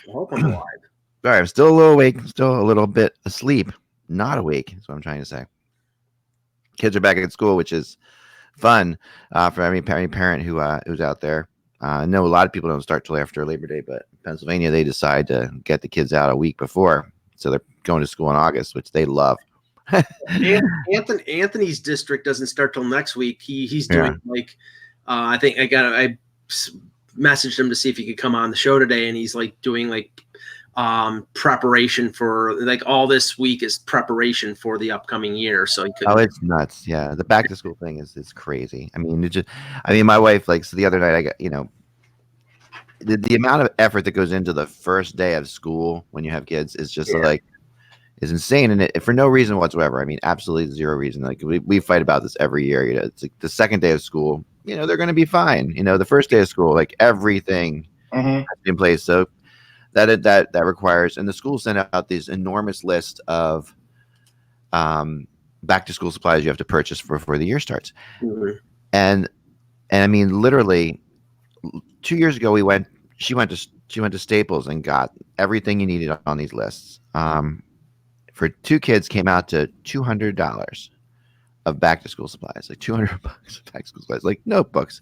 I hope I'm alive. All right, I'm still a little awake, still a little bit asleep, not awake. That's what I'm trying to say. Kids are back at school, which is fun for any parent who's out there. I know a lot of people don't start till after Labor Day, but in Pennsylvania, they decide to get the kids out a week before. So they're going to school in August, which they love. Anthony's district doesn't start till next week. He's doing I think I messaged him to see if he could come on the show today, and he's like doing preparation for all this week is preparation for the upcoming year. So he could. Oh, it's nuts. Yeah, the back to school thing is crazy. I mean, my wife so the other night I got the amount of effort that goes into the first day of school when you have kids is just is insane, and it for no reason whatsoever. I mean, absolutely zero reason. Like we fight about this every year. It's like the second day of school, they're going to be fine. The first day of school, like everything has in place. So that requires, and the school sent out these enormous list of back to school supplies you have to purchase before the year starts. Mm-hmm. And I mean, literally 2 years ago, she went to Staples and got everything you needed on these lists. For 2 kids came out to $200 of back to school supplies, like $200 of back to school supplies, like notebooks,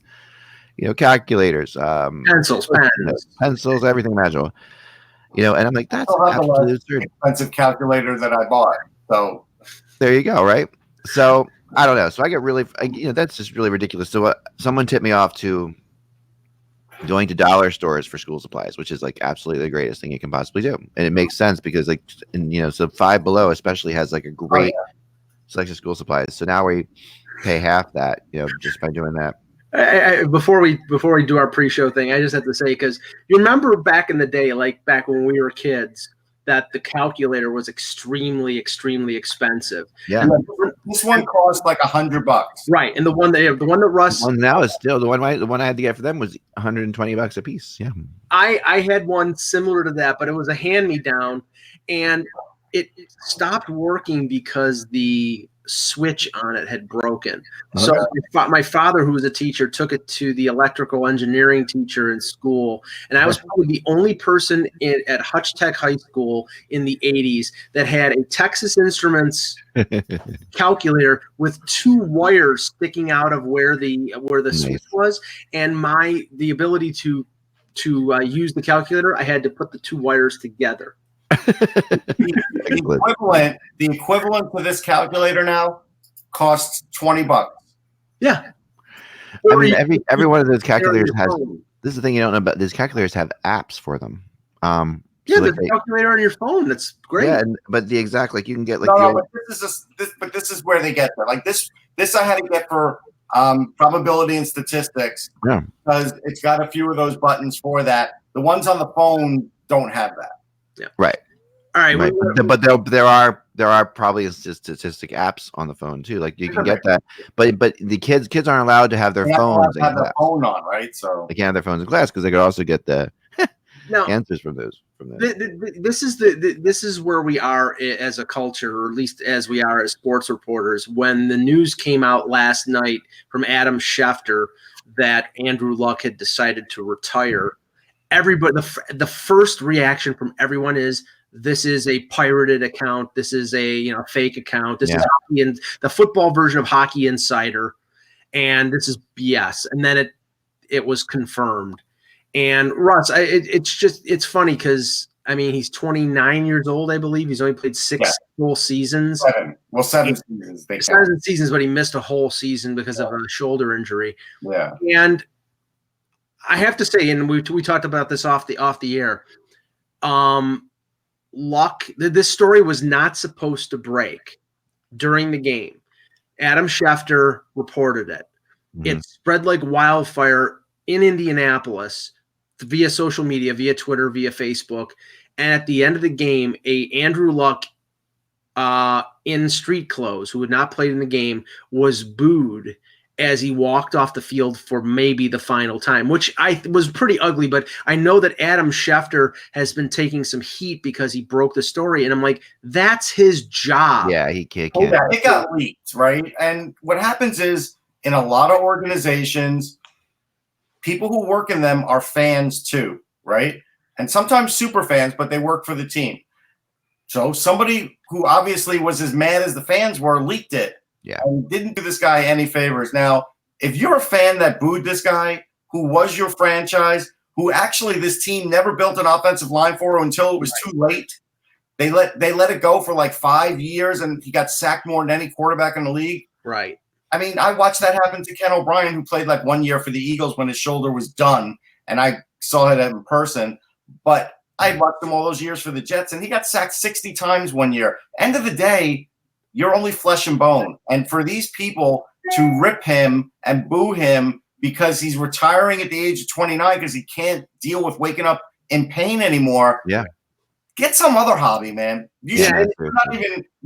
calculators, pencils, everything imaginable. And I'm like, that's absolutely absurd. Expensive calculator that I bought. So there you go, right? So I don't know. So I get really, that's just really ridiculous. So someone tipped me off to going to dollar stores for school supplies, which is like absolutely the greatest thing you can possibly do, and it makes sense because so Five Below especially has like a great selection of school supplies. So now we pay half that, just by doing that. Before we do our pre-show thing, I just have to say, because you remember back in the day, like back when we were kids, that the calculator was extremely, extremely expensive. Yeah, and this one cost like $100, right? And the one that Russ now is still the one I had to get for them was $120 a piece. Yeah, I had one similar to that, but it was a hand-me-down, and it stopped working because the switch on it had broken. Okay. So my father, who was a teacher, took it to the electrical engineering teacher in school, and I was probably the only person at Hutch Tech High School in the 80s that had a Texas Instruments calculator with 2 wires sticking out of where the switch was, and the ability to use the calculator. I had to put the 2 wires together. The equivalent to this calculator now costs $20. Yeah, I mean every one of those calculators has. This is the thing you don't know about. These calculators have apps for them. There's a calculator on your phone. That's great. Yeah, but the exact you can get but this is where they get there. Like this I had to get for probability and statistics. Yeah, because it's got a few of those buttons for that. The ones on the phone don't have that. Yeah. Right. All right. Right. But there are probably statistic apps on the phone too. Like you can get that, but the kids aren't allowed to have their phones. Have their phone on, right? So they can't have their phones in class because they could also get the answers from those. This is where we are as a culture, or at least as we are as sports reporters. When the news came out last night from Adam Schefter that Andrew Luck had decided to retire, everybody, the first reaction from everyone is, this is a pirated account. This is a fake account. This is Hockey and the football version of Hockey Insider, and this is BS. And then it was confirmed. And Russ, it's funny because I mean he's 29 years old, I believe. He's only played 6 full seasons. 7 seasons. 7 seasons, but he missed a whole season because of a shoulder injury. Yeah, and I have to say, and we talked about this off the air. Luck. This story was not supposed to break during the game. Adam Schefter reported it. Mm-hmm. It spread like wildfire in Indianapolis via social media, via Twitter, via Facebook. And at the end of the game, Andrew Luck in street clothes, who had not played in the game, was booed as he walked off the field for maybe the final time, which was pretty ugly. But I know that Adam Schefter has been taking some heat because he broke the story. And I'm like, that's his job. Yeah, he can't. Yeah, it got leaked, right? And what happens is in a lot of organizations, people who work in them are fans too, right? and sometimes super fans, but they work for the team. So somebody who obviously was as mad as the fans were leaked it. Yeah. And didn't do this guy any favors. Now, if you're a fan that booed this guy, who was your franchise, who actually this team never built an offensive line for until it was too late. They let it go for like 5 years, and he got sacked more than any quarterback in the league. Right. I mean, I watched that happen to Ken O'Brien, who played like 1 year for the Eagles when his shoulder was done, and I saw it in person. But I watched him all those years for the Jets, and he got sacked 60 times 1 year. End of the day, you're only flesh and bone. And for these people to rip him and boo him because he's retiring at the age of 29 because he can't deal with waking up in pain anymore. Yeah. Get some other hobby, man. You're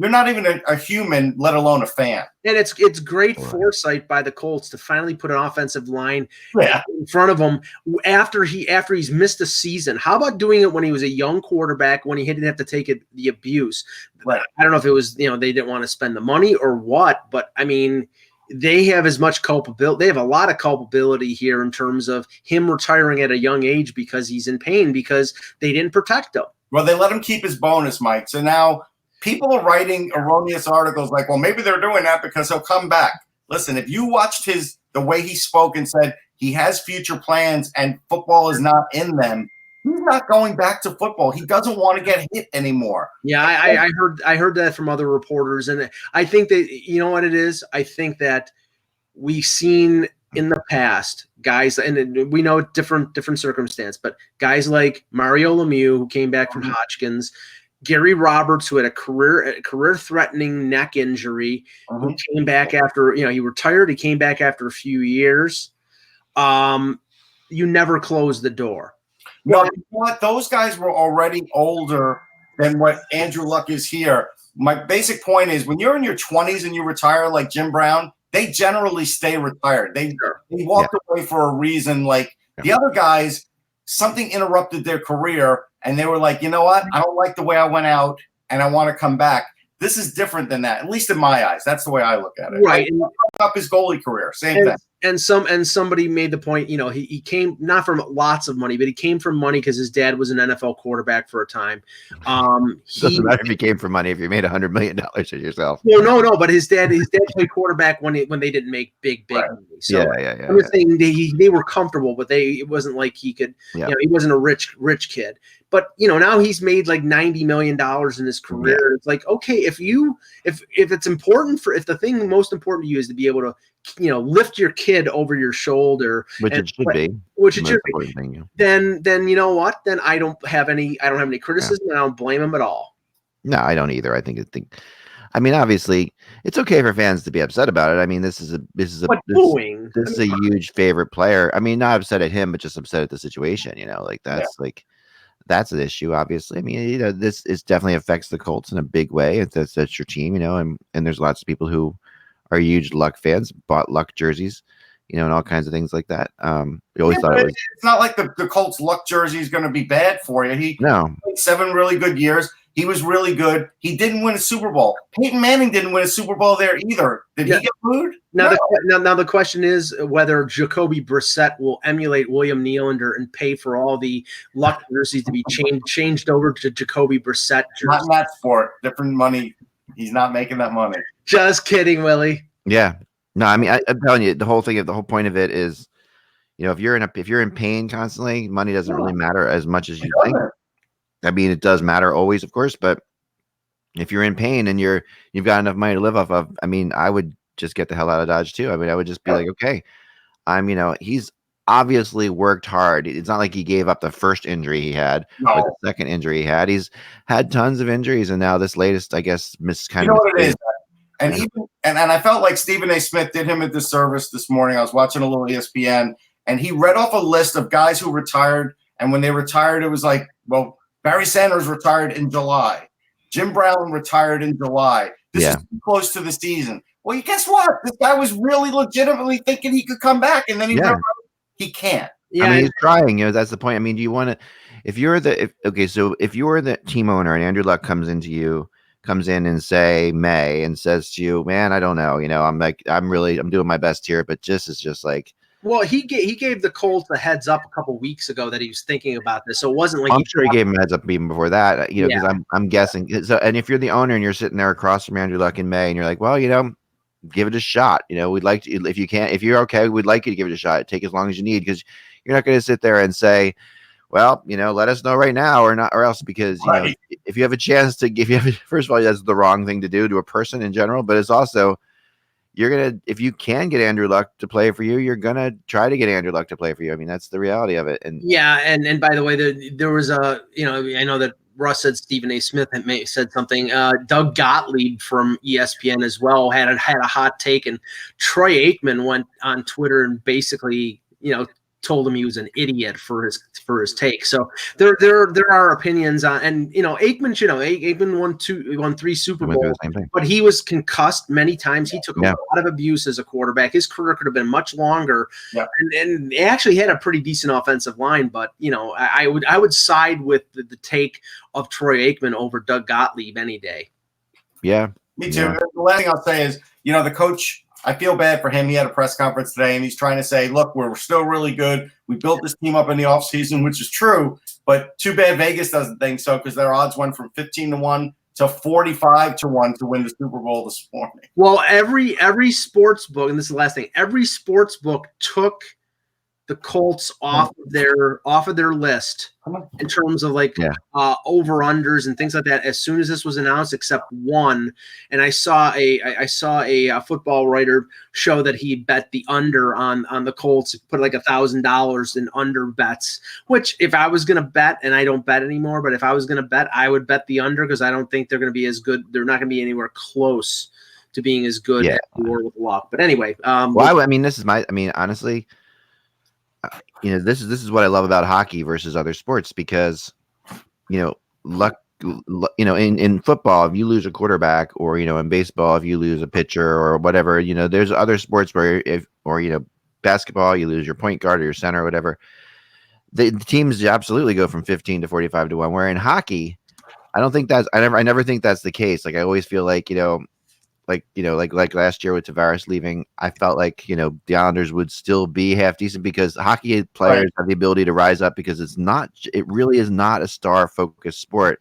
not even a human, let alone a fan. And it's great foresight by the Colts to finally put an offensive line in front of him after he's missed a season. How about doing it when he was a young quarterback, when he didn't have to take the abuse? Right. I don't know if it was, they didn't want to spend the money or what, but I mean, they have as much culpability. They have a lot of culpability here in terms of him retiring at a young age because he's in pain because they didn't protect him. Well, they let him keep his bonus, Mike. So now people are writing erroneous articles like, well, maybe they're doing that because he'll come back. Listen, if you watched the way he spoke and said he has future plans and football is not in them, he's not going back to football. He doesn't want to get hit anymore. Yeah, I heard that from other reporters, and I think that you know what it is. I think that we've seen in the past guys, and we know different circumstance, but guys like Mario Lemieux, who came back from Hodgkins, Gary Roberts, who had a career-threatening neck injury, who came back after he retired. He came back after a few years. You never close the door. No, you know what? Those guys were already older than what Andrew Luck is here. My basic point is when you're in your 20s and you retire like Jim Brown, they generally stay retired. They walked away for a reason. Like the other guys, something interrupted their career, and they were like, you know what? I don't like the way I went out, and I want to come back. This is different than that, at least in my eyes. That's the way I look at it. Right. Up his goalie career, same thing. And somebody made the point, he came not from lots of money, but he came from money because his dad was an NFL quarterback for a time. Doesn't matter if you came from money if you made $100 million at yourself. No, but his dad played quarterback when they didn't make big money. So I'm just saying they were comfortable, but it wasn't like he could. He wasn't a rich kid. But now he's made like $90 million in his career. Yeah. It's like, okay, if it's important if the thing most important to you is to be able to lift your kid over your shoulder, which it should be, then you know what? Then I don't have any criticism. And I don't blame him at all. No, I don't either. I mean, obviously, it's okay for fans to be upset about it. I mean, this is a huge favorite player. I mean, not upset at him, but just upset at the situation. That's an issue, obviously. I mean, this definitely affects the Colts in a big way. That's your team, and there's lots of people who are huge Luck fans, bought Luck jerseys, and all kinds of things like that. We always thought it's not like the Colts Luck jersey is going to be bad for you. He played 7 really good years. He was really good. He didn't win a Super Bowl. Peyton Manning didn't win a Super Bowl there either. Did he get booed? Now the question is whether Jacoby Brissett will emulate William Nylander and pay for all the Luck jerseys to be changed over to Jacoby Brissett jerseys. Not in that sport. Different money. He's not making that money. Just kidding, Willie. Yeah. No, I mean, I'm telling you, the whole point of it is, if you're in pain constantly, money doesn't really matter as much as you think. I mean, it does matter always, of course, but if you're in pain and you've got enough money to live off of, I mean, I would just get the hell out of Dodge too. I mean, I would just be like, okay, he's obviously worked hard. It's not like he gave up the first injury he had or the second injury he had. He's had tons of injuries, and now this latest, I guess, kind of. What it is, and I felt like Stephen A. Smith did him a disservice this morning. I was watching a little ESPN, and he read off a list of guys who retired, and when they retired, it was like, well, Barry Sanders retired in July. Jim Brown retired in July. This is too close to the season. Well, guess what? This guy was really legitimately thinking he could come back, and then he can't. Yeah, I mean, he's trying. That's the point. I mean, do you want to? If you're the team owner and Andrew Luck comes in in say May and says to you, man, I don't know. I'm doing my best here, but it's just like Well, he gave the Colts a heads up a couple weeks ago that he was thinking about this, so it wasn't like I'm sure he gave him a heads up even before that, because I'm guessing. So, and if you're the owner and you're sitting there across from Andrew Luck in May, and you're like, well, give it a shot. We'd like to, if you're okay, we'd like you to give it a shot. Take as long as you need, because you're not going to sit there and say, well, let us know right now or not, or else, because if you have a chance to first of all, that's the wrong thing to do to a person in general, but it's also, if you can get Andrew Luck to play for you, you're gonna try to get Andrew Luck to play for you. I mean, that's the reality of it. And and by the way, there was a, I know that Russ said Stephen A. Smith said something. Doug Gottlieb from ESPN as well had a hot take, and Troy Aikman went on Twitter and basically, told him he was an idiot for his take. So there are opinions on, and Aikman, Aikman won 3 Super Bowls, but he was concussed many times. He took a lot of abuse as a quarterback. His career could have been much longer, and he actually had a pretty decent offensive line. But I would side with the take of Troy Aikman over Doug Gottlieb any day. Yeah, me too. Yeah. The last thing I'll say is, the coach, I feel bad for him. He had a press conference today, and he's trying to say, look, we're still really good. We built this team up in the offseason, which is true, but too bad Vegas doesn't think so, because their odds went from 15-1 to 45-1 to win the Super Bowl this morning. Well, every sports book, and this is the last thing, every sports book took the Colts off of their list in terms of over-unders and things like that as soon as this was announced, except one. And I saw a football writer show that he bet the under on the Colts, put like $1,000 in under bets, which if I was going to bet, and I don't bet anymore, but if I was going to bet, I would bet the under, because I don't think they're going to be as good. They're not going to be anywhere close to being as good as they were with Luck. But anyway. Honestly, this is what I love about hockey versus other sports, because Luck, in football, if you lose a quarterback, or in baseball, if you lose a pitcher or whatever, there's other sports where basketball, you lose your point guard or your center or whatever, the teams absolutely go from 15 to 45-1, where in hockey, I never think that's the case. Like, I always feel like like last year with Tavares leaving, I felt like, the Islanders would still be half decent, because hockey players have the ability to rise up, because it really is not a star focused sport.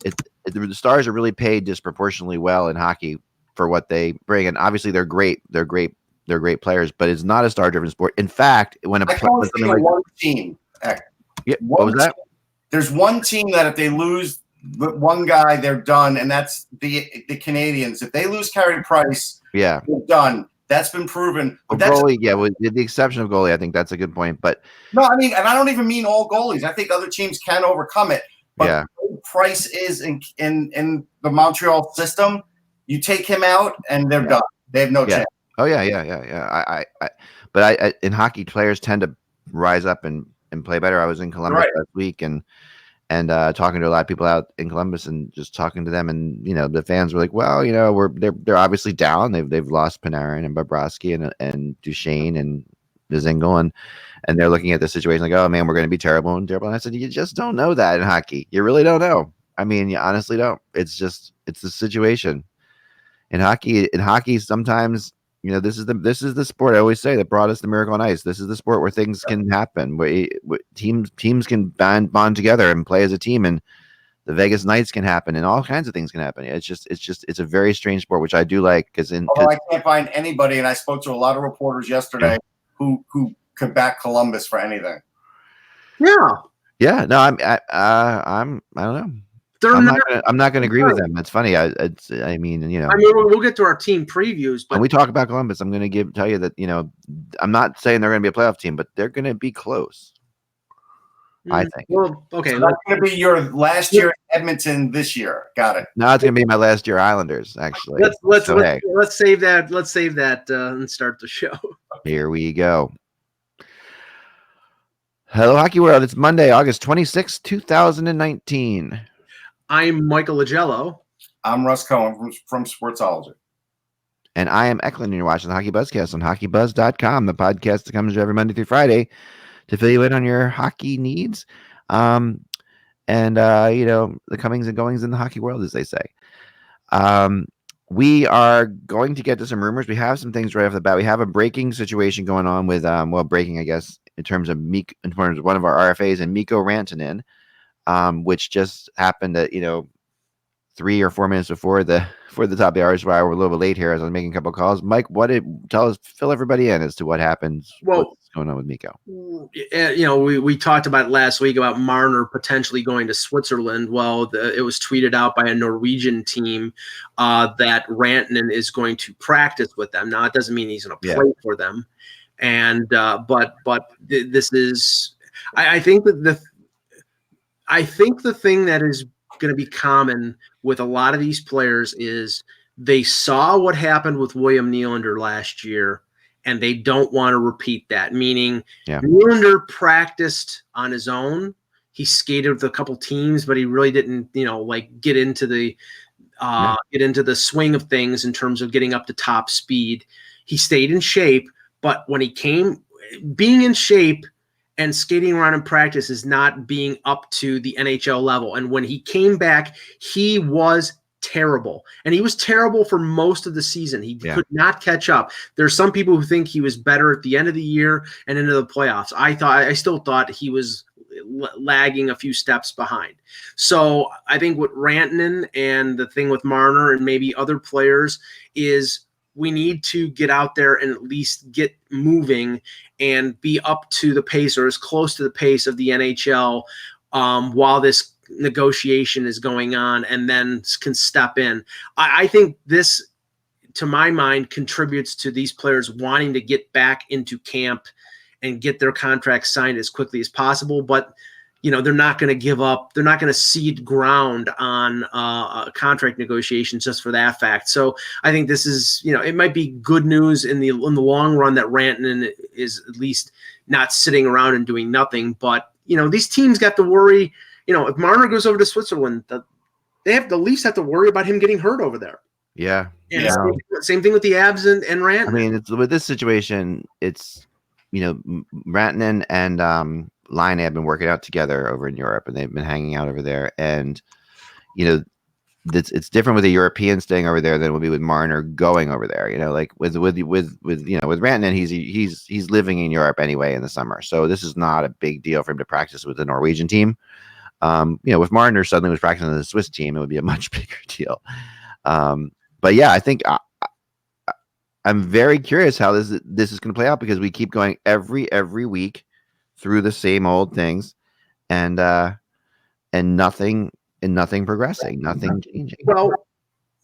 The stars are really paid disproportionately well in hockey for what they bring. And obviously they're great players, but it's not a star driven sport. In fact, when one team, what was that? There's one team that if they lose one guy, they're done, and that's the Canadians. If they lose Carey Price, they're done. That's been proven. But goalie, with the exception of goalie, I think that's a good point. But no, I mean, and I don't even mean all goalies. I think other teams can overcome it. But Price is in the Montreal system. You take him out, and they're done. They have no chance. Oh yeah. But in hockey, players tend to rise up and play better. I was in Columbus last week, and talking to a lot of people out in Columbus, and just talking to them, and the fans were like, well, they're obviously down. They've lost Panarin and Bobrovsky and Duchesne and Dzingel, and they're looking at the situation like, oh man, we're going to be terrible. And I said, you just don't know that in hockey. You really don't know. I mean, you honestly don't. It's the situation in hockey. Sometimes, this is the sport I always say that brought us the Miracle on Ice. This is the sport where things can happen, where teams can bond together and play as a team, and the Vegas Knights can happen, and all kinds of things can happen. It's a very strange sport, which I do like, although I can't find anybody, and I spoke to a lot of reporters yesterday who could back Columbus for anything. Yeah. No, I don't know. I'm not going to agree with them. That's funny. We'll get to our team previews, but when we talk about Columbus, I'm going to tell you that I'm not saying they're going to be a playoff team, but they're going to be close. I think. Well, okay, so that's going to be your last year in Edmonton this year. Got it. No, it's going to be my last year Islanders. Actually, let's save that and start the show. Here we go. Hello, Hockey World. It's Monday, August 26, 2019. I'm Michael Lagello. I'm Russ Cohen from Sportsology. And I am Eklund, and you're watching the HockeyBuzzcast on HockeyBuzz.com, the podcast that comes every Monday through Friday to fill you in on your hockey needs. The comings and goings in the hockey world, as they say. we are going to get to some rumors. We have some things right off the bat. We have a breaking situation going on with, breaking, I guess, in terms of one of our RFAs and Mikko Rantanen, which just happened at 3 or 4 minutes before the top of the hour. Is why we're a little bit late here as I was making a couple of calls. Mike, fill everybody in as to what happens. Well, what's going on with Mikko? We talked about last week about Marner potentially going to Switzerland. Well, it was tweeted out by a Norwegian team that Rantanen is going to practice with them. Now, it doesn't mean he's going to play for them, and but this is, I think the thing that is going to be common with a lot of these players is they saw what happened with William Nylander last year, and they don't want to repeat that. Meaning, Nylander practiced on his own. He skated with a couple teams, but he really didn't, get into the swing of things in terms of getting up to top speed. He stayed in shape, but when being in shape and skating around in practice is not being up to the NHL level. And when he came back, he was terrible. And he was terrible for most of the season. He could not catch up. There's some people who think he was better at the end of the year and into the playoffs. I still thought he was lagging a few steps behind. So I think with Rantanen and the thing with Marner and maybe other players is we need to get out there and at least get moving and be up to the pace or as close to the pace of the NHL while this negotiation is going on, and then can step in. I think this, to my mind, contributes to these players wanting to get back into camp and get their contracts signed as quickly as possible. But they're not going to give up. They're not going to cede ground on contract negotiations just for that fact. So I think this is, it might be good news in the long run that Rantanen is at least not sitting around and doing nothing. But these teams got to worry. If Marner goes over to Switzerland, the Leafs have to worry about him getting hurt over there. Yeah. And same thing with the Abs and Rantanen. I mean, with this situation, it's Rantanen and Laine have been working out together over in Europe, and they've been hanging out over there. And it's different with a European staying over there than it would be with Marner going over there. Like with Rantanen, he's living in Europe anyway in the summer, so this is not a big deal for him to practice with the Norwegian team. With Marner suddenly was practicing with the Swiss team, it would be a much bigger deal. But yeah, I think I'm very curious how this is going to play out, because we keep going every week through the same old things, and nothing progressing, nothing changing. Well,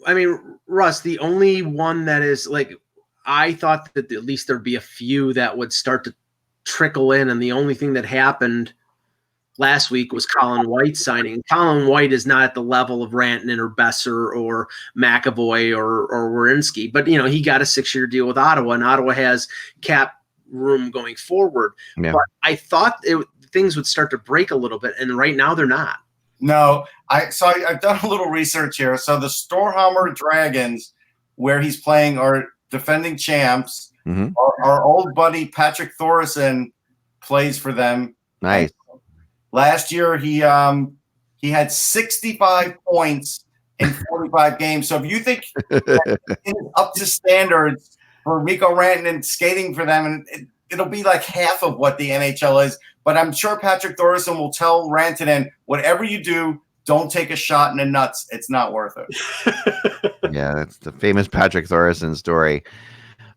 I mean, Russ, the only one that is like, I thought that at least there'd be a few that would start to trickle in, and the only thing that happened last week was Colin White signing. Colin White is not at the level of Rantanen or Besser or McAvoy or Werenski, but he got a 6-year deal with Ottawa, and Ottawa has cap room going forward. Yeah. But I thought things would start to break a little bit, and right now they're not. No, I've done a little research here. So the Storhamar Dragons, where he's playing, are defending champs. Mm-hmm. Our old buddy Patrick Thoresen plays for them. Nice. Last year he had 65 points in 45 games. So if you think it's up to standards for Mikko Rantanen skating for them, and it'll be like half of what the NHL is. But I'm sure Patrick Thoresen will tell Rantanen, whatever you do, don't take a shot in the nuts. It's not worth it. Yeah, that's the famous Patrick Thoresen story.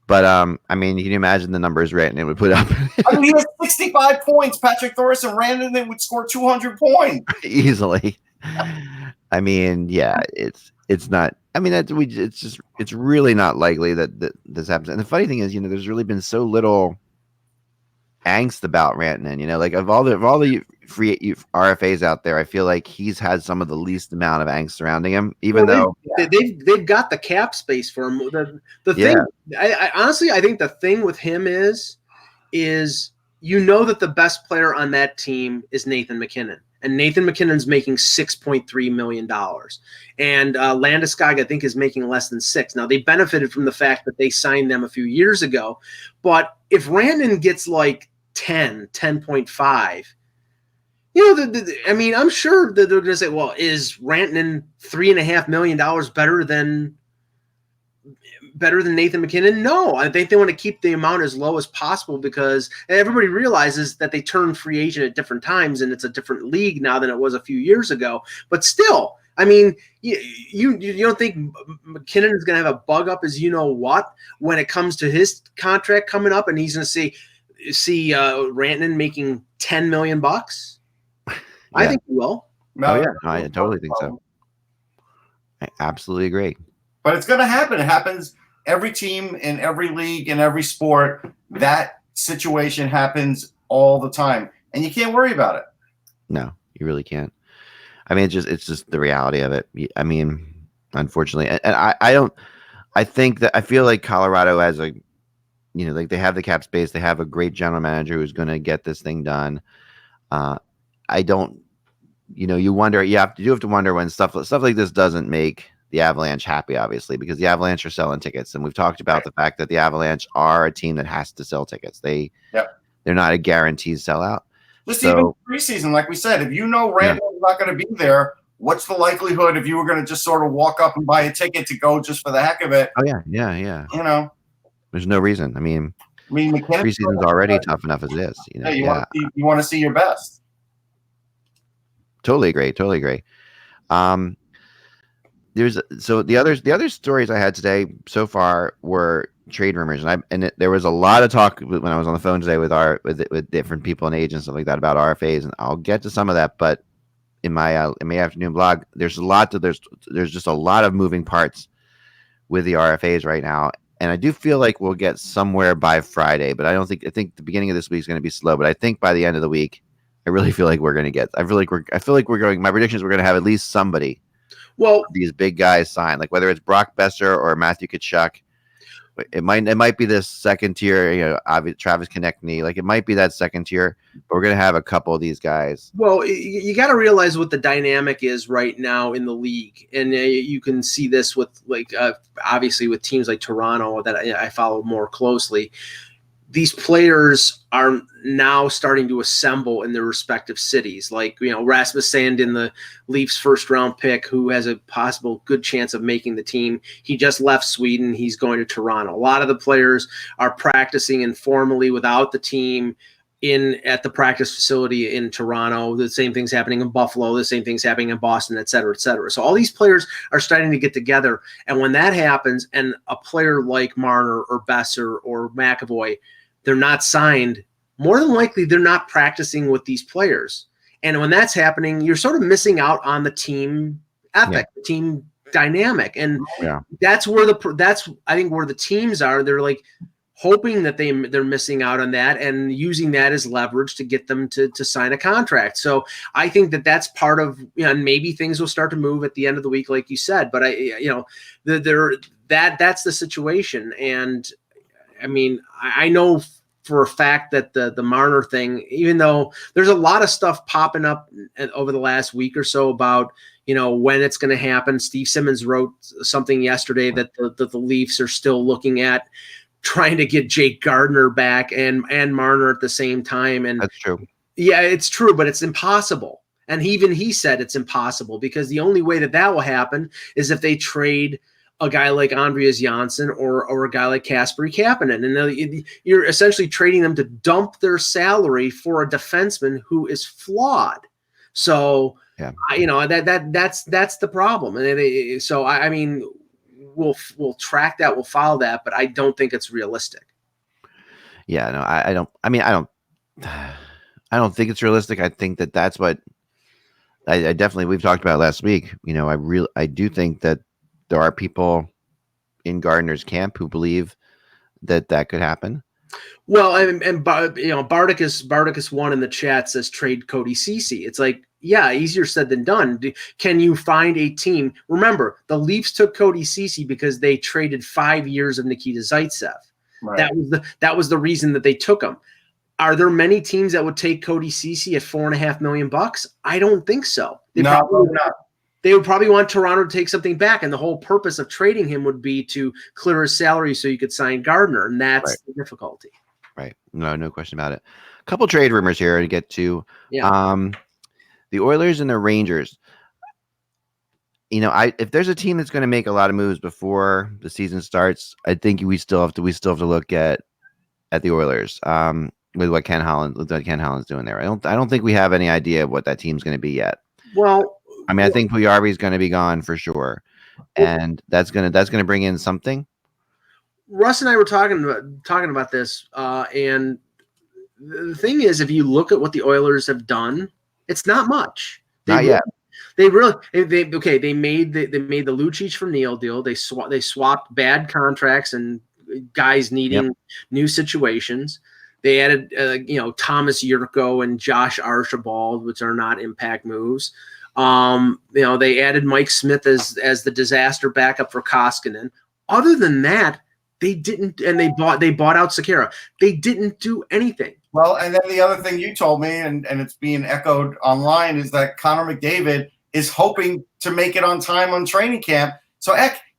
But I mean, you can imagine the numbers Rantanen would put up. I mean, he has 65 points. Patrick Thoresen, Rantanen would score 200 points easily. I mean, yeah, it's not. I mean, it's really not likely that this happens. And the funny thing is, there's really been so little angst about Rantanen. Like of all the free RFAs out there, I feel like he's had some of the least amount of angst surrounding him, even though they've got the cap space for him. The thing, I honestly, I think the thing with him is that the best player on that team is Nathan MacKinnon. And Nathan MacKinnon's making $6.3 million. And Landeskog, I think, is making less than $6 million. Now, they benefited from the fact that they signed them a few years ago. But if Rantanen gets like 10.5, I mean, I'm sure that they're going to say, well, is Rantanen $3.5 million better than better than Nathan McKinnon? No, I think they want to keep the amount as low as possible because everybody realizes that they turn free agent at different times and it's a different league now than it was a few years ago. But still, I mean, you don't think McKinnon is going to have a bug up as you know what when it comes to his contract coming up, and he's going to see Rantanen making $10 million? Yeah. I think he will. No, yeah, I totally think so. I absolutely agree. But it's going to happen. It happens every team in every league in every sport. That situation happens all the time, and you can't worry about it. No, you really can't. I mean, it's just the reality of it. I mean, unfortunately, and I feel like Colorado has like they have the cap space. They have a great general manager who's going to get this thing done. I don't, you wonder, you have to wonder when stuff like this doesn't make the Avalanche happy, obviously, because the Avalanche are selling tickets. And we've talked about the fact that the Avalanche are a team that has to sell tickets. They're not a guaranteed sellout. Just even preseason, like we said, if you know Randall's not going to be there, what's the likelihood if you were going to just sort of walk up and buy a ticket to go just for the heck of it? Oh, yeah. There's no reason. I mean preseason's already tough enough as it is. You want to see your best. Totally agree. The other stories I had today so far were trade rumors, and there was a lot of talk when I was on the phone today with different people and agents, stuff like that, about RFAs, and I'll get to some of that. But in my afternoon blog, there's just a lot of moving parts with the RFAs right now, and I do feel like we'll get somewhere by Friday. But I think the beginning of this week is going to be slow. But I think by the end of the week, I really feel like we're going to get. I feel like we're going. My prediction is we're going to have at least somebody. Well, these big guys sign, like whether it's Brock Besser or Matthew Tkachuk. It might be this second tier, Travis Konechny. Like it might be that second tier, but we're gonna have a couple of these guys. Well, you got to realize what the dynamic is right now in the league, and you can see this with obviously with teams like Toronto that I follow more closely. These players are now starting to assemble in their respective cities. Like, Rasmus Sandin, the Leafs first round pick, who has a possible good chance of making the team. He just left Sweden. He's going to Toronto. A lot of the players are practicing informally without the team at the practice facility in Toronto. The same thing's happening in Buffalo. The same thing's happening in Boston, et cetera, et cetera. So all these players are starting to get together. And when that happens, and a player like Marner or Besser or McAvoy, they're not signed, more than likely they're not practicing with these players. And when that's happening, you're sort of missing out on the team ethic, the team dynamic. And that's where I think where the teams are. They're like hoping that they're missing out on that and using that as leverage to get them to sign a contract. So I think that's part of, and maybe things will start to move at the end of the week, like you said, but that's the situation. And I mean, I know for a fact that the Marner thing, even though there's a lot of stuff popping up over the last week or so about, when it's going to happen. Steve Simmons wrote something yesterday that the Leafs are still looking at trying to get Jake Gardiner back and Marner at the same time. And that's true. Yeah, it's true, but it's impossible. And even he said it's impossible because the only way that will happen is if they trade a guy like Andreas Janssen or a guy like Kasperi Kapanen. And you're essentially trading them to dump their salary for a defenseman who is flawed. So, that's the problem. And so, I mean, we'll track that, we'll follow that, but I don't think it's realistic. Yeah, no, I don't think it's realistic. I think that's what I definitely, we've talked about last week. I do think that there are people in Gardiner's camp who believe that could happen. Well, and Bardicus one in the chat says trade Cody Ceci. It's like, yeah, easier said than done. Can you find a team? Remember, the Leafs took Cody Ceci because they traded 5 years of Nikita Zaitsev. Right. That was the reason that they took him. Are there many teams that would take Cody Ceci at $4.5 million? I don't think so. They would probably want Toronto to take something back, and the whole purpose of trading him would be to clear his salary so you could sign Gardiner, and that's the difficulty. Right. No question about it. A couple trade rumors here to get to. Yeah. The Oilers and the Rangers. if there's a team that's going to make a lot of moves before the season starts, I think we still have to look at the Oilers. With what Ken Holland's doing there. I don't think we have any idea of what that team's going to be yet. Well, I mean, I think Puljujarvi is going to be gone for sure, and that's gonna bring in something. Russ and I were talking about this, and the thing is, if you look at what the Oilers have done, it's not much. Not yet. They made the Lucic for Neil deal. They swapped bad contracts and guys needing new situations. They added, Thomas Yurko and Josh Archibald, which are not impact moves. They added Mike Smith as the disaster backup for Koskinen. Other than that, they didn't, and they bought out Sekera. They didn't do anything. Well, and then the other thing you told me, and it's being echoed online, is that Connor McDavid is hoping to make it on time on training camp. So,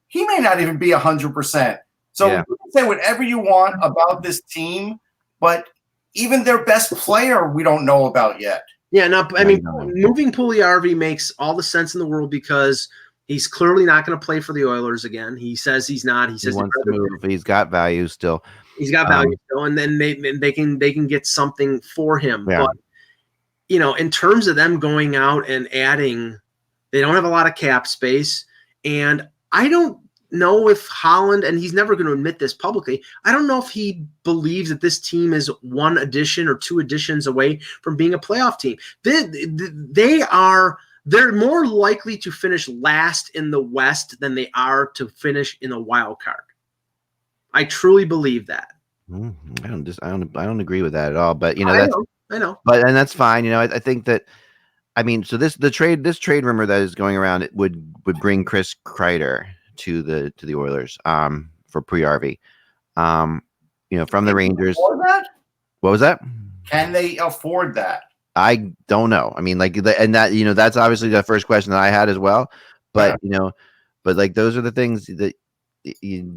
he may not even be 100%. So you can say whatever you want about this team, but even their best player we don't know about yet. Yeah, moving Puljujarvi makes all the sense in the world because he's clearly not going to play for the Oilers again. He says he's not. He says he wants to move. He's got value still. He's got value still, and then they can get something for him. Yeah. But in terms of them going out and adding, they don't have a lot of cap space, and I don't know if Holland, and he's never going to admit this publicly, I don't know if he believes that this team is one addition or two additions away from being a playoff team. They're more likely to finish last in the West than they are to finish in a wild card. I truly believe that. I don't agree with that at all. But I know. But that's fine. I think that. I mean, so this trade rumor that is going around, it would bring Chris Kreider to the Oilers for Puljujarvi. From the Rangers. That? What was that? Can they afford that? I don't know. I mean, that's obviously the first question that I had as well. But those are the things that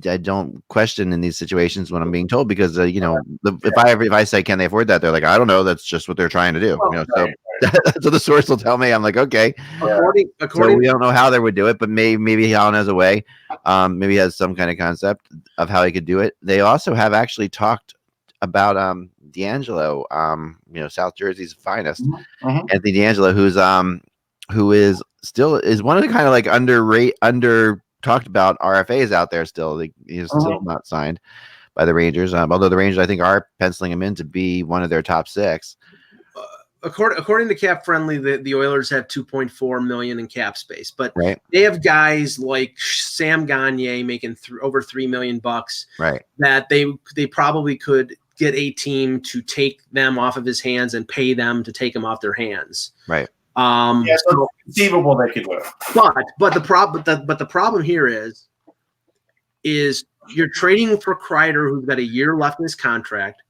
I don't question in these situations when I'm being told, because if I say can they afford that, they're like, I don't know. That's just what they're trying to do. So the source will tell me. I'm like, okay. According, so we don't know how they would do it, but maybe Holland has a way. Maybe he has some kind of concept of how he could do it. They also have actually talked about D'Angelo, South Jersey's finest, Anthony D'Angelo, who is one of the kind of like under talked about RFAs out there still. He's still not signed by the Rangers, although the Rangers I think are penciling him in to be one of their top 6. According to Cap Friendly, the Oilers have $2.4 million in cap space, but they have guys like Sam Gagner making over $3 million, that they probably could get a team to take them off of his hands and pay them to take them off their hands. Right. So conceivable they could do it. But the problem here is you're trading for Kreider, who's got a year left in his contract.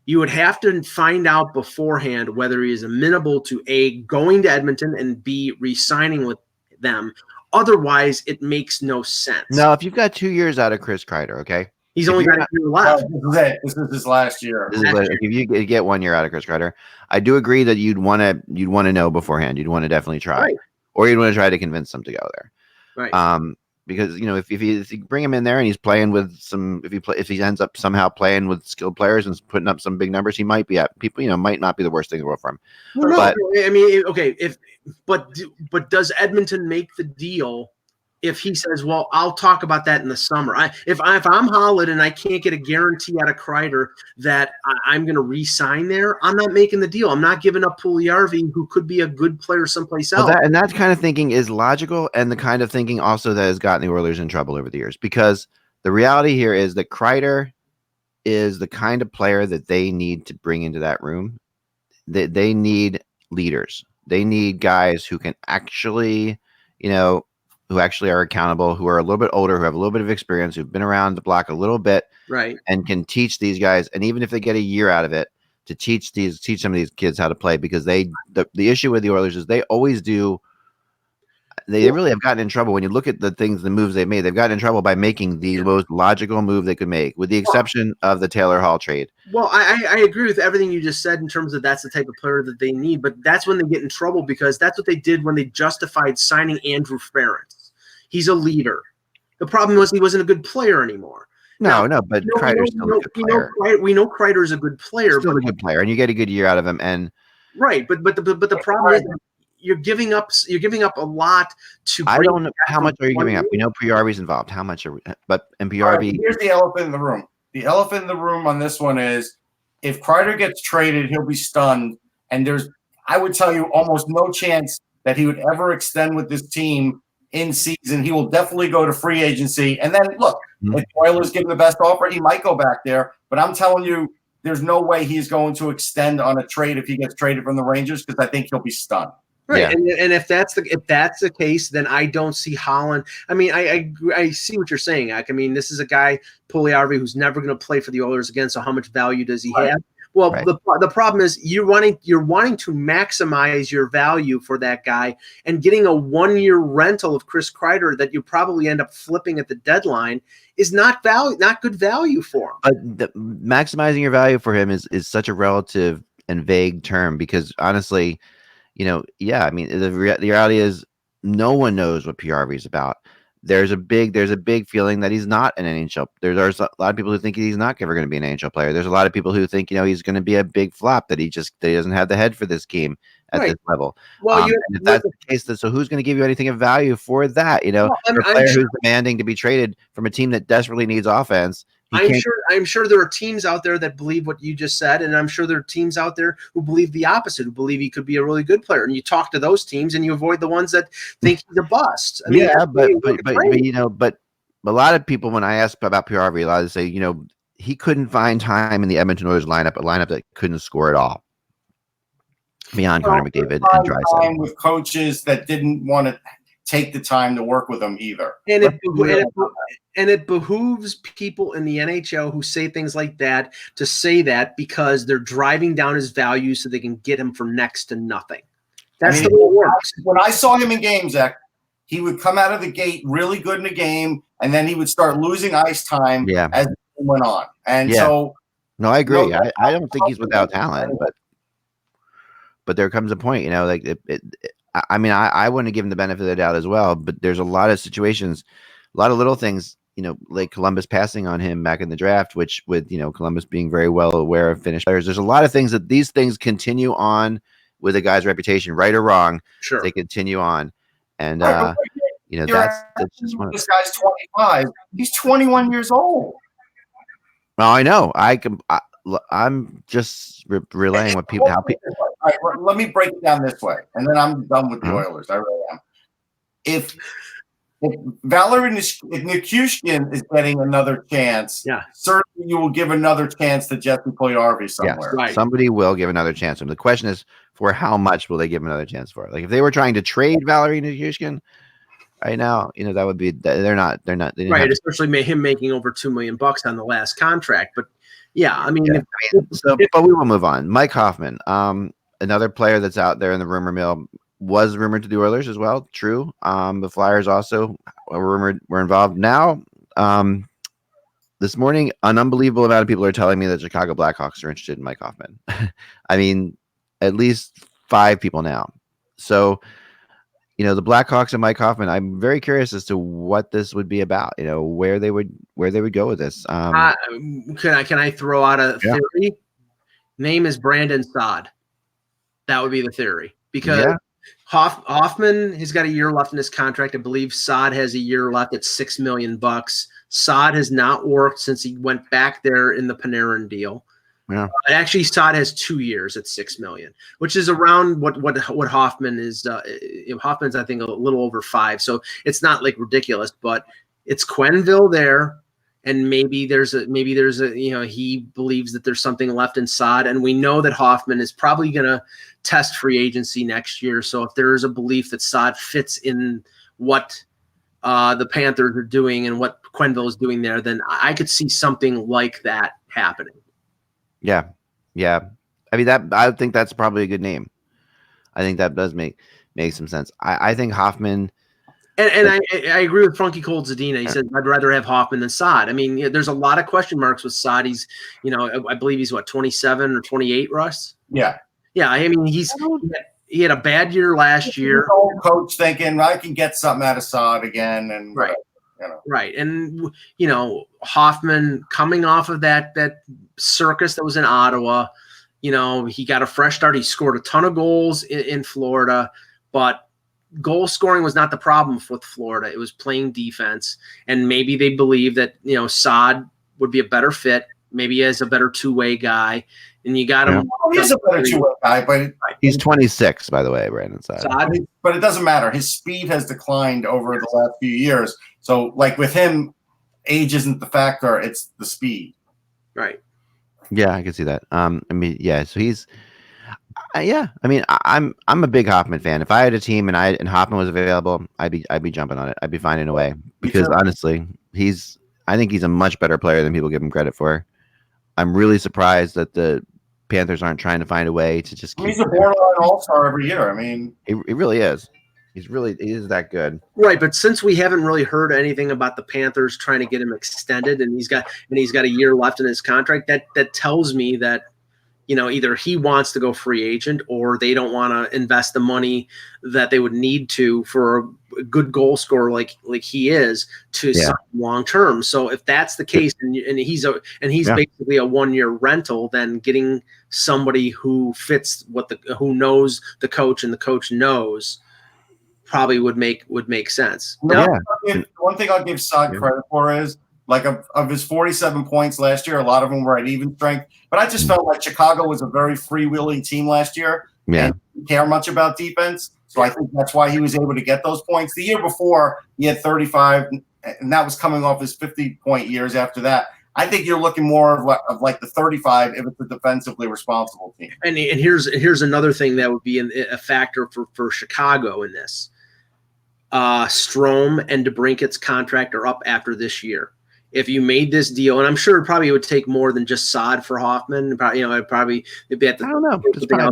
You would have to find out beforehand whether he is amenable to A, going to Edmonton, and B, re-signing with them. Otherwise, it makes no sense. No, if you've got 2 years out of Chris Kreider, okay? He's only got a year left. This is his last year. If you get 1 year out of Chris Kreider, I do agree that you'd want to know beforehand. You'd want to definitely try, or you'd want to try to convince them to go there. Right. Because if you bring him in there and he's playing with if he ends up somehow playing with skilled players and putting up some big numbers, he might be at people. Might not be the worst thing in the world for him. No, but I mean, okay. But does Edmonton make the deal if he says, "Well, I'll talk about that in the summer"? If I'm Holland and I can't get a guarantee out of Kreider that I'm going to re-sign there, I'm not making the deal. I'm not giving up Puljujarvi, who could be a good player someplace else. And that kind of thinking is logical, and the kind of thinking also that has gotten the Oilers in trouble over the years. Because the reality here is that Kreider is the kind of player that they need to bring into that room. They need leaders. They need guys who can actually, who actually are accountable, who are a little bit older, who have a little bit of experience, who've been around the block a little bit, and can teach these guys. And even if they get a year out of it, to teach some of these kids how to play, because the issue with the Oilers is they always do. They really have gotten in trouble when you look at the moves they've made. They've gotten in trouble by making the most logical move they could make, with the exception of the Taylor Hall trade. Well, I agree with everything you just said in terms of that's the type of player that they need, but that's when they get in trouble, because that's what they did when they justified signing Andrew Ference. He's a leader. The problem was he wasn't a good player anymore. No, but Kreider's still a good player. We know Kreider's a good player. Still a good player, and you get a good year out of him. And right, but the problem is you're giving up a lot to. I don't know how much are you giving up. We know PRV's involved. How much are we? But in PRV, right, here's the elephant in the room. The elephant in the room on this one is if Kreider gets traded, he'll be stunned, and I would tell you almost no chance that he would ever extend with this team in season. He will definitely go to free agency. And then, look, if Oilers give him the best offer, he might go back there. But I'm telling you, there's no way he's going to extend on a trade if he gets traded from the Rangers because I think he'll be stunned. Right, yeah. and if that's the case, then I don't see Holland. I mean, I see what you're saying. I mean, this is a guy, Puljujärvi, who's never going to play for the Oilers again. So how much value does he have? Well, the problem is you're wanting to maximize your value for that guy, and getting a 1-year rental of Chris Kreider that you probably end up flipping at the deadline is not good value for him. But maximizing your value for him is such a relative and vague term because honestly, I mean, the reality is no one knows what PRV is about. There's a big feeling that he's not an NHL. There's a lot of people who think he's not ever going to be an NHL player. There's a lot of people who think he's going to be a big flop, that he doesn't have the head for this game at this level. Well, if that's the case, so who's going to give you anything of value for that? For a player who's demanding to be traded from a team that desperately needs offense. I'm sure there are teams out there that believe what you just said, and I'm sure there are teams out there who believe the opposite, who believe he could be a really good player. And you talk to those teams, and you avoid the ones that think he's a bust. I mean, but a lot of people, when I ask about PRV, a lot of say, he couldn't find time in the Edmonton Oilers lineup, a lineup that couldn't score at all beyond Connor McDavid and Draisaitl. With coaches that didn't want to take the time to work with him either. And it behooves people in the NHL who say things like that to say that because they're driving down his value so they can get him for next to nothing. That's the way it works. When I saw him in games, Zach, he would come out of the gate really good in a game, and then he would start losing ice time as the game went on. And so, no, I agree. I don't think he's without talent, but there comes a point, I mean, I want to give him the benefit of the doubt as well, but there's a lot of situations, a lot of little things, like Columbus passing on him back in the draft, which with, Columbus being very well aware of Finnish players, there's a lot of things that these things continue on with a guy's reputation, right or wrong. Sure. They continue on. And, that's just one of this guy's 25. He's 21 years old. Well, I know. I'm just relaying what people, how people. All right, let me break it down this way, and then I'm done with the Oilers. I really am. If Valeri Nichushkin is getting another chance, certainly you will give another chance to Jesse Puljujärvi somewhere. Yes, right. Somebody will give another chance to him. The question is, for how much will they give him another chance for? Like if they were trying to trade Valeri Nichushkin right now, that would be they're not right. Especially him making over $2 million on the last contract, but. Yeah, I mean, but we will move on. Mike Hoffman, another player that's out there in the rumor mill, was rumored to the Oilers as well. True. The Flyers also were involved. Now, this morning, an unbelievable amount of people are telling me that Chicago Blackhawks are interested in Mike Hoffman. I mean, at least 5 people now. So, the Blackhawks and Mike Hoffman, I'm very curious as to what this would be about, where they would go with this. Can I throw out a theory? Name is Brandon Saad. That would be the theory because Hoffman has got a year left in his contract. I believe Saad has a year left at $6 million. Saad has not worked since he went back there in the Panarin deal. Yeah. Actually, Saad has 2 years at $6 million, which is around what Hoffman is. Hoffman's, I think, a little over 5, so it's not like ridiculous. But it's Quenneville there, and maybe there's a he believes that there's something left in Saad, and we know that Hoffman is probably going to test free agency next year. So if there is a belief that Saad fits in what the Panthers are doing and what Quenneville is doing there, then I could see something like that happening. Yeah. I mean, I think that's probably a good name. I think that does make some sense. I think Hoffman. And I agree with Frankie Cold-Zadina. He says, I'd rather have Hoffman than Saad. I mean, there's a lot of question marks with Saad. He's, I believe he's 27 or 28, Russ? Yeah. Yeah. I mean, he had a bad year last year. Old coach thinking I can get something out of Saad again, and Right. Right. And Hoffman coming off of that circus that was in Ottawa, he got a fresh start. He scored a ton of goals in Florida, but goal scoring was not the problem with Florida. It was playing defense, and maybe they believe that Saad would be a better fit. Maybe as a better two-way guy, and you got him. He's a better two-way guy, but he's 26, by the way, Brandon Saad. But it doesn't matter. His speed has declined over the last few years. So, like with him, age isn't the factor; it's the speed. Right. Yeah, I can see that. So he's. I'm a big Hoffman fan. If I had a team and Hoffman was available, I'd be jumping on it. I'd be finding a way because honestly, I think he's a much better player than people give him credit for. I'm really surprised that the Panthers aren't trying to find a way to just keep. He's a borderline all-star every year. I mean, he really is. He is that good. Right, but since we haven't really heard anything about the Panthers trying to get him extended, and he's got a year left in his contract, that tells me that either he wants to go free agent or they don't want to invest the money that they would need to for a good goal scorer like he is to sign long term. So if that's the case, and he's basically a 1-year rental, then getting somebody who fits who knows the coach and the coach knows probably would make sense. One thing I'll give Saad credit for is, like, of his 47 points last year, a lot of them were at even strength. But I just felt like Chicago was a very freewheeling team last year. Yeah. And didn't care much about defense. So I think that's why he was able to get those points. The year before, he had 35, and that was coming off his 50-point years after that. I think you're looking more of like the 35 if it's a defensively responsible team. And here's another thing that would be a factor for Chicago in this. Strome and DeBrincat's contract are up after this year. If you made this deal, and I'm sure it probably would take more than just Saad for Hoffman. It'd be at the. I don't know. It's probably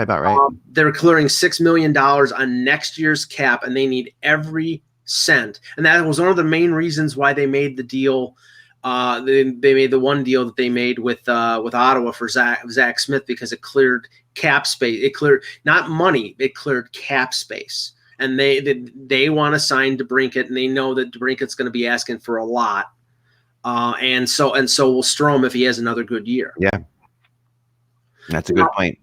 about right. They're clearing $6 million on next year's cap, and they need every cent. And that was one of the main reasons why they made the deal. They made the one deal that they made with Ottawa for Zach Smith, because it cleared cap space. It cleared not money. It cleared cap space. And they want to sign DeBrincat, and they know that DeBrincat's going to be asking for a lot, and so will Strome if he has another good year. Yeah, that's a good point.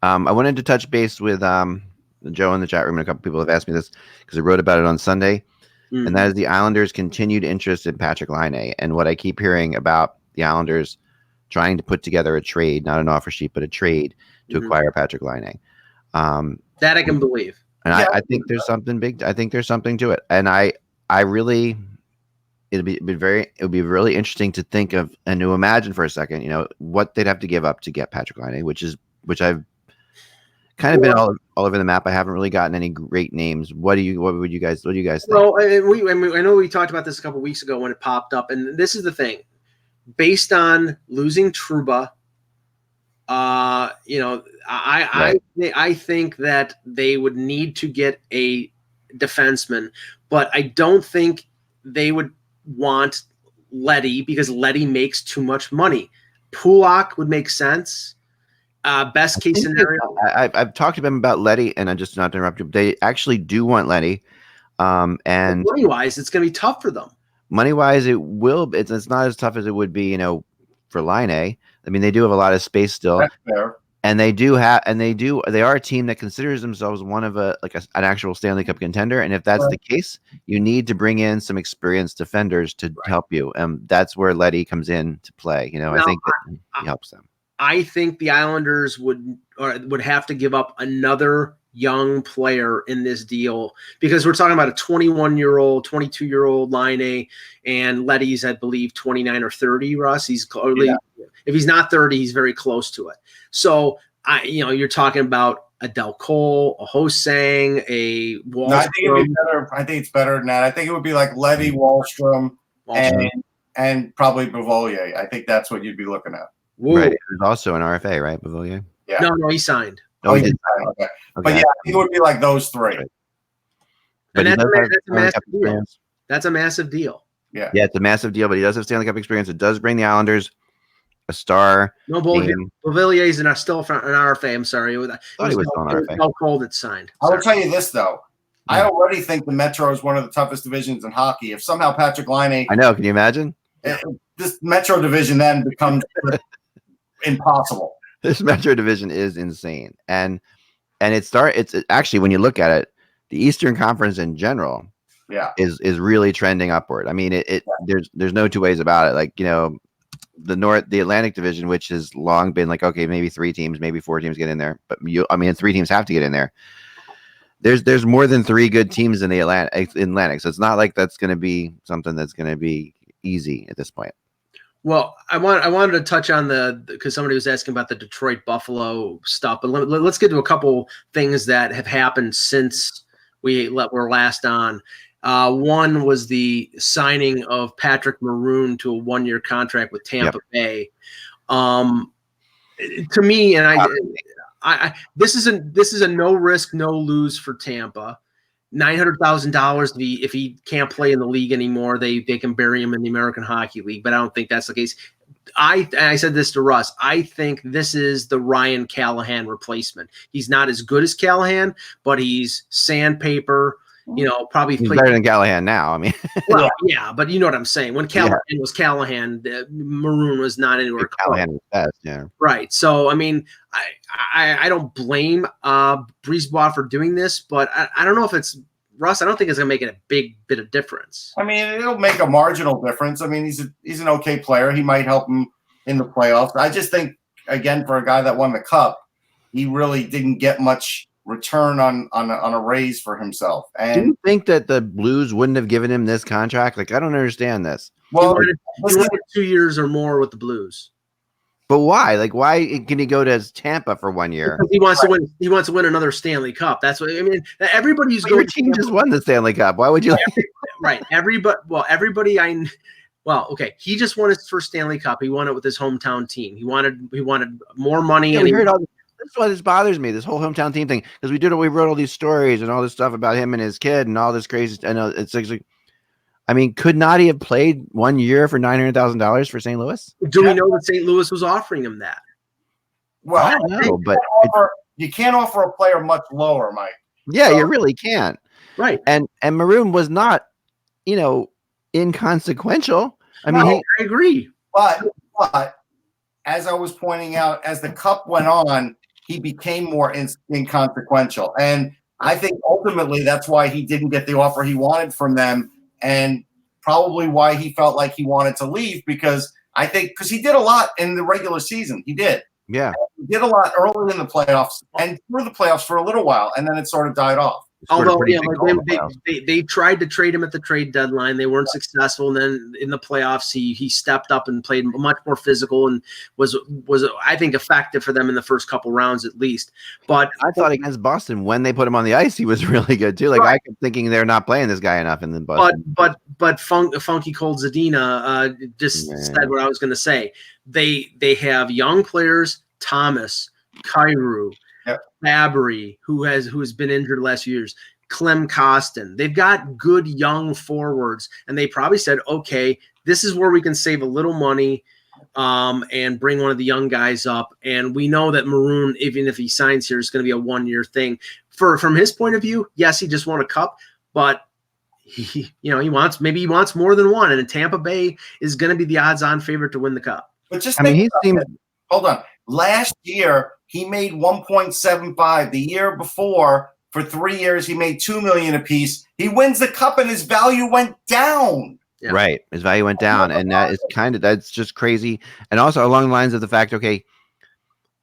I wanted to touch base with Joe in the chat room, and a couple people have asked me this because I wrote about it on Sunday, and that is the Islanders' continued interest in Patrick Laine. And what I keep hearing about the Islanders trying to put together a trade, not an offer sheet, but a trade to acquire Patrick Laine. That I can believe. And I think there's something big. I think there's something to it. And I really, it would be really interesting to think of and to imagine for a second, what they'd have to give up to get Patrick Laine, which I've kind of been all over the map. I haven't really gotten any great names. What do you guys think? Well, I know we talked about this a couple of weeks ago when it popped up, and this is the thing. Based on losing Trouba, I think that they would need to get a defenseman, but I don't think they would want Leddy because Leddy makes too much money. Pulak would make sense. Best case scenario. I've talked to them about Leddy, and I just not to interrupt you. They actually do want Leddy, and money wise, it's going to be tough for them. Money wise, it will. It's not as tough as it would be, for Laine. I mean, they do have a lot of space still. That's fair. And they are a team that considers themselves one of an actual Stanley Cup contender. And if that's the case, you need to bring in some experienced defenders to help you. That's where Leddy comes in to play. I think that he helps them. I think the Islanders would have to give up another young player in this deal because we're talking about a 21-year-old, 22-year-old Laine, and Leddy's, I believe, 29 or 30. Russ, he's clearly, if he's not 30, he's very close to it. So you're talking about a Del Cole, a Ho-Sang, a Wallstrom. No, I think it'd be better. I think it's better than that. I think it would be like Leddy, Wallstrom. And probably Beauvillier. I think that's what you'd be looking at. Whoa. Right. There's also an RFA, right, Beauvillier? Yeah. No, he signed. Oh, he did. Okay. But yeah, I think it would be like those three. Right. And that's a massive deal. That's a massive deal. Yeah. Yeah, it's a massive deal, but he does have Stanley Cup experience. It does bring the Islanders a star. No, name. Beauvillier's still an RFA. I'm sorry. Thought he was still an RFA. How cold it's signed. I will tell you this, though. I already think the Metro is one of the toughest divisions in hockey. If somehow Patrick Laine, I know, can you imagine? This Metro division then becomes impossible. This Metro division is insane, and it's actually, when you look at it, the Eastern Conference in general, is really trending upward. I mean, there's no two ways about it. Like, the Atlantic Division, which has long been like, okay, maybe 3 teams, maybe 4 teams get in there, but 3 teams have to get in there. There's more than 3 good teams in the Atlantic, so it's not like that's going to be something that's going to be easy at this point. Well, I wanted to touch on because somebody was asking about the Detroit Buffalo stuff, but let's get to a couple things that have happened since we were last on. One was the signing of Patrick Maroon to a 1-year contract with Tampa Bay. To me, and this is a no risk, no lose for Tampa. $900,000 if he can't play in the league anymore, they can bury him in the American Hockey League, but I don't think that's the case. I said this to Russ. I think this is the Ryan Callahan replacement. He's not as good as Callahan, but he's sandpaper. Probably he's better than Callahan now. I mean, well, yeah, but you know what I'm saying. When Callahan was Callahan, Maroon was not anywhere close. Callahan was best, yeah. Right. So, I mean, I don't blame Brisebois for doing this, but I don't know if it's Russ. I don't think it's going to make a big bit of difference. I mean, it'll make a marginal difference. I mean, he's an okay player. He might help him in the playoffs. I just think, again, for a guy that won the Cup, he really didn't get much return on a raise for himself. And do you think that the Blues wouldn't have given him this contract? Like, I don't understand this. Well, he wanted 2 years or more with the Blues. But why? Like, why can he go to Tampa for 1 year? Because he wants to win. He wants to win another Stanley Cup. That's what I mean. Everybody's going. Your team just won the Stanley Cup. Why would you? Right. Everybody. Okay. He just won his first Stanley Cup. He won it with his hometown team. He wanted more money. Yeah, that's why this bothers me. This whole hometown team thing, because we wrote all these stories and all this stuff about him and his kid and all this crazy. I know it's like. I mean, could not he have played 1 year for $900,000 for St. Louis? Do we know that St. Louis was offering him that? Well, I don't know, but you can't offer a player much lower, Mike. Yeah, you really can't. Right. And Maroon was not, inconsequential. I mean, I agree. But as I was pointing out, as the Cup went on, he became more inconsequential. And I think ultimately that's why he didn't get the offer he wanted from them, and probably why he felt like he wanted to leave, because he did a lot in the regular season. He did. Yeah. He did a lot early in the playoffs and through the playoffs for a little while, and then it sort of died off. Although, they tried to trade him at the trade deadline. They weren't successful. And then in the playoffs, he stepped up and played much more physical and was I think, effective for them in the first couple rounds at least. But I thought against Boston, when they put him on the ice, he was really good too. Like, I kept thinking they're not playing this guy enough in the Boston. But Funky Cold Zadina said what I was going to say. They have young players, Thomas, Kyrou, Fabry, who has been injured the last few years, Clem Costin. They've got good young forwards, and they probably said, okay, this is where we can save a little money and bring one of the young guys up. And we know that Maroon, even if he signs here, is going to be a 1-year thing. From his point of view, yes, he just won a cup, but he wants more than one. And Tampa Bay is going to be the odds-on favorite to win the cup. But hold on. Last year, he made 1.75. The year before, for 3 years, he made $2 million apiece. He wins the cup, and his value went down. Yeah. Right, his value went down, and that's just crazy. And also along the lines of the fact, okay,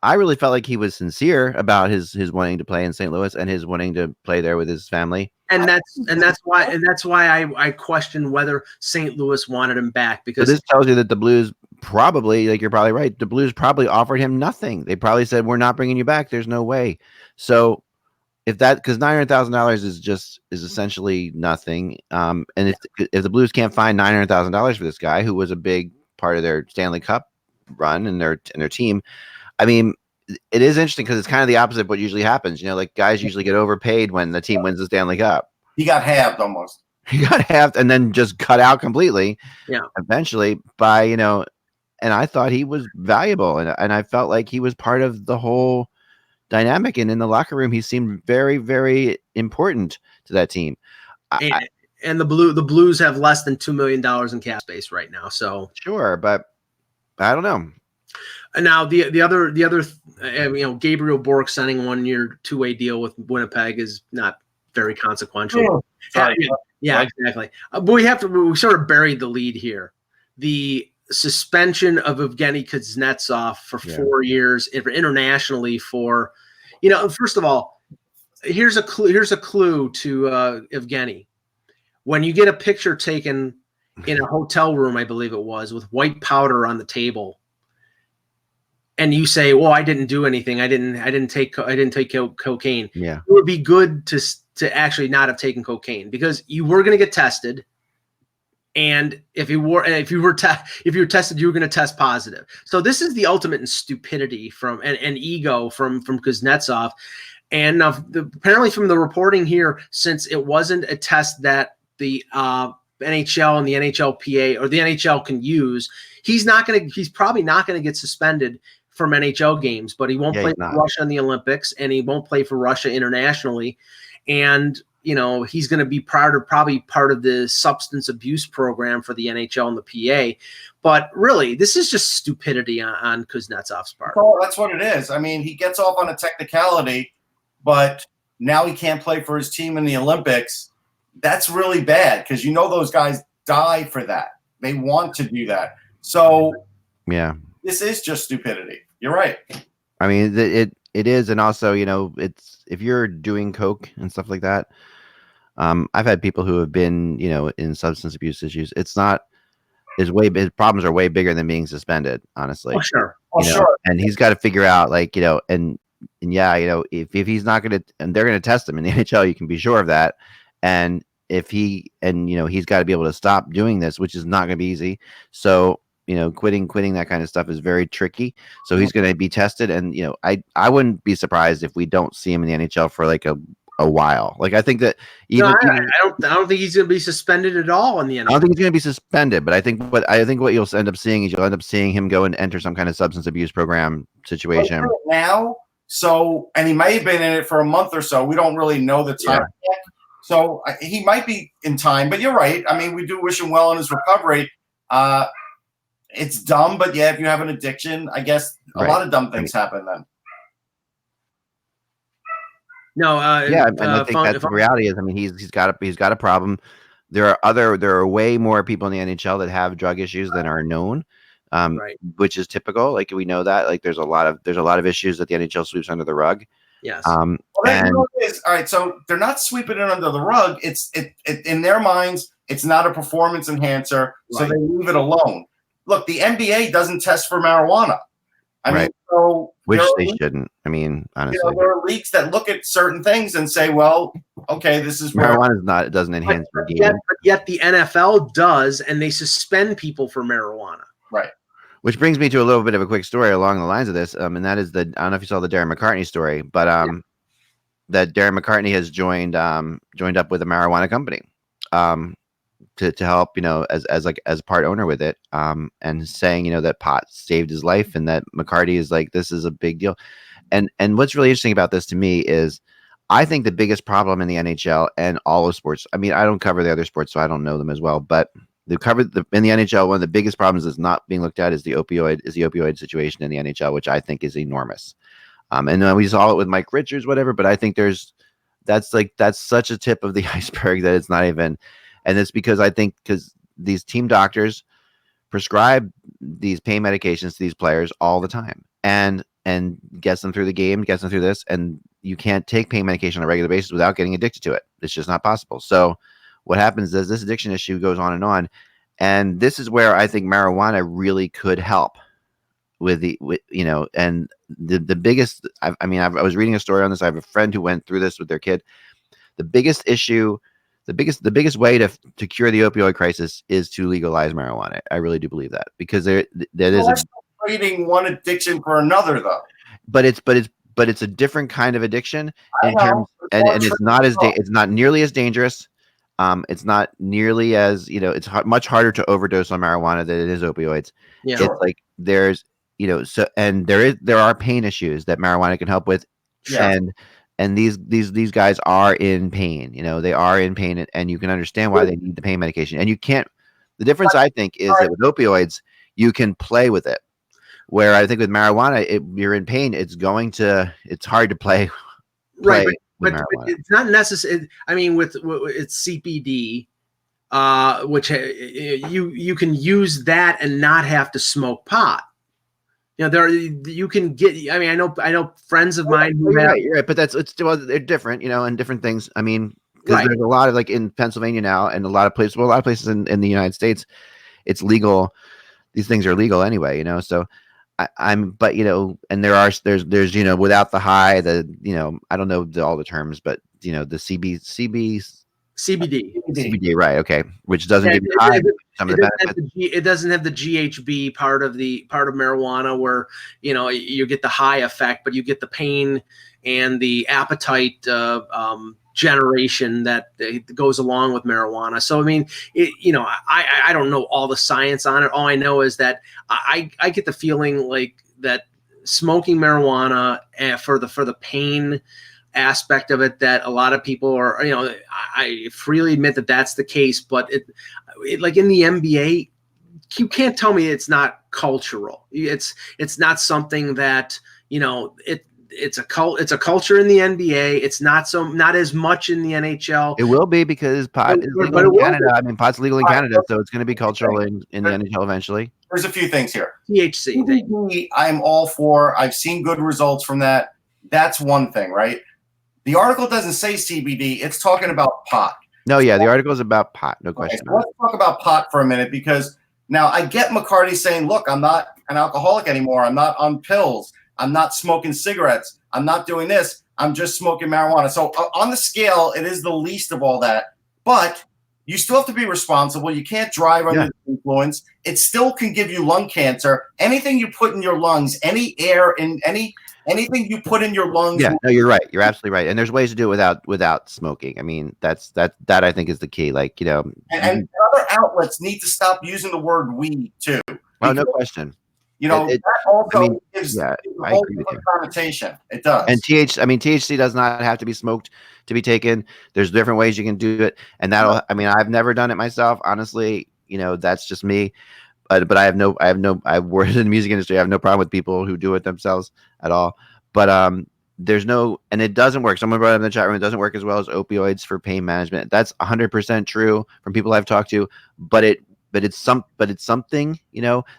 I really felt like he was sincere about his wanting to play in St. Louis and his wanting to play there with his family. And that's why I question whether St. Louis wanted him back, because this tells you that the Blues probably, like, you're probably right. The Blues probably offered him nothing. They probably said, "We're not bringing you back. There's no way." So because $900,000 is essentially nothing. And if the Blues can't find $900,000 for this guy, who was a big part of their Stanley Cup run and their team, I mean, it is interesting because it's kind of the opposite of what usually happens. Like, guys usually get overpaid when the team wins the Stanley Cup. He got halved almost. He got halved and then just cut out completely. Yeah. Eventually by, I thought he was valuable, and I felt like he was part of the whole dynamic. And in the locker room, he seemed very, very important to that team. And the Blues have less than $2 million in cap space right now. So sure, but I don't know. And now the other Gabriel Bork signing 1 year 2-way deal with Winnipeg is not very consequential. Yeah, exactly. But we sort of buried the lead here. The suspension of Evgeny Kuznetsov for 4 years internationally for, first of all, here's a clue to Evgeny. When you get a picture taken in a hotel room, I believe it was, with white powder on the table, and you say, "Well, I didn't do anything. I didn't take cocaine." Yeah, it would be good to actually not have taken cocaine, because you were going to get tested, and if you were tested, you were going to test positive. So this is the ultimate in stupidity and ego from Kuznetsov. And apparently from the reporting here, since it wasn't a test that the NHL and the NHLPA or the NHL can use, he's probably not going to get suspended from NHL games, but he won't play for Russia in the Olympics, and he won't play for Russia internationally. And, he's going to be probably part of the substance abuse program for the NHL and the PA. But really, this is just stupidity on Kuznetsov's part. Well, that's what it is. I mean, he gets off on a technicality, but now he can't play for his team in the Olympics. That's really bad, because those guys die for that. They want to do that. So yeah, this is just stupidity. You're right. I mean, it is, and also, it's, if you're doing coke and stuff like that. I've had people who have been, in substance abuse issues. It's not his problems are way bigger than being suspended, honestly. Oh, sure. Sure. And he's got to figure out, and if he's not going to, and they're going to test him in the NHL, you can be sure of that. And if he's got to be able to stop doing this, which is not going to be easy. So, quitting that kind of stuff is very tricky. So he's going to be tested. And, I wouldn't be surprised if we don't see him in the NHL for a while. I think that I don't think he's going to be suspended at all in the NHL. I don't think he's going to be suspended, but I think what you'll end up seeing is you'll end up seeing him go and enter some kind of substance abuse program situation now. So, and he may have been in it for a month or so. We don't really know the time yet. So he might be in time, but you're right. I mean, we do wish him well in his recovery. It's dumb, but if you have an addiction, I guess a lot of dumb things happen then. No, and I think that's the reality is. I mean, he's got a problem. There are way more people in the NHL that have drug issues than are known, which is typical. We know that. There's a lot of issues that the NHL sweeps under the rug. Yes. All right. So they're not sweeping it under the rug. It's in their minds, it's not a performance enhancer, so they leave it alone. Look, the NBA doesn't test for marijuana. I mean, so which they shouldn't. I mean, honestly, there are leagues that look at certain things and say, "Well, okay, this is marijuana is not. It doesn't enhance your game." But yet the NFL does, and they suspend people for marijuana. Right. Which brings me to a little bit of a quick story along the lines of this, and that is I don't know if you saw the Darren McCartney story, but that Darren McCartney has joined up with a marijuana company, to help, as part owner with it, and saying, that pot saved his life, and that McCartney is this is a big deal, and what's really interesting about this to me is, I think the biggest problem in the NHL and all of sports. I mean, I don't cover the other sports, so I don't know them as well, but in the NHL, one of the biggest problems that's not being looked at is the opioid situation in the NHL, which I think is enormous. And we saw it with Mike Richards, whatever, but I think that's such a tip of the iceberg that it's not even, and it's because these team doctors prescribe these pain medications to these players all the time, and gets them through the game, gets them through this, and you can't take pain medication on a regular basis without getting addicted to it. It's just not possible. So what happens is this addiction issue goes on, and this is where I think marijuana really could help with and the biggest. I was reading a story on this. I have a friend who went through this with their kid. The biggest issue, the biggest way to cure the opioid crisis is to legalize marijuana. I really do believe that, because that is trading one addiction for another, though. But it's a different kind of addiction in terms, and it's not nearly as dangerous. It's not nearly as, it's much harder to overdose on marijuana than it is opioids. Yeah. It's like there's, so, and there are pain issues that marijuana can help with. Yeah. And these guys are in pain, they are in pain, and you can understand why they need the pain medication. And you can't, the difference I think is that with opioids, you can play with it. Where I think with marijuana, you're in pain. It's hard to play. Right. But it's not necessary. I mean, with it's CBD, which you can use that and not have to smoke pot. You can get. I mean, I know friends of mine who have. You're right, but they're different, and different things. I mean, because Right. there's a lot of, like, in Pennsylvania now, and a lot of places in the United States, it's legal. These things are legal anyway, So but and there's without the high, I don't know all the terms, but the CBD, right? Okay, which doesn't give you high. Some of the benefits. It doesn't have the GHB part of marijuana, where you get the high effect, but you get the pain and the appetite generation that goes along with marijuana. So I mean, I don't know all the science on it. All I know is that I get the feeling like that smoking marijuana for the pain aspect of it, that a lot of people are, I freely admit that that's the case, but it like in the NBA, you can't tell me it's not cultural. It's not something that, it's a culture in the NBA. It's not as much in the NHL. It will be, because pot is legal in Canada. I mean, pot's legal in Canada, so it's going to be cultural in the NHL eventually. There's a few things here. THC. I'm all for. I've seen good results from that. That's one thing, right? The article doesn't say CBD. It's talking about pot. No, yeah, the article is about pot. No question. Okay, so let's talk about pot for a minute, because now I get McCarty saying, look, I'm not an alcoholic anymore. I'm not on pills. I'm not smoking cigarettes. I'm not doing this. I'm just smoking marijuana. So on the scale, it is the least of all that. But you still have to be responsible. You can't drive under the influence. It still can give you lung cancer. Anything you put in your lungs, any air in anything you put in your lungs. Yeah, no, you're right. You're absolutely right. And there's ways to do it without smoking. I mean, that I think is the key. Like, and other outlets need to stop using the word weed too. Oh, no question. That also gives I a whole agree with you. connotation. It does. And THC does not have to be smoked to be taken. There's different ways you can do it, and I've never done it myself, honestly. That's just me. But I've worked in the music industry. I have no problem with people who do it themselves at all. But and it doesn't work. Someone brought up in the chat room, it doesn't work as well as opioids for pain management. That's 100% true from people I've talked to. But it's something,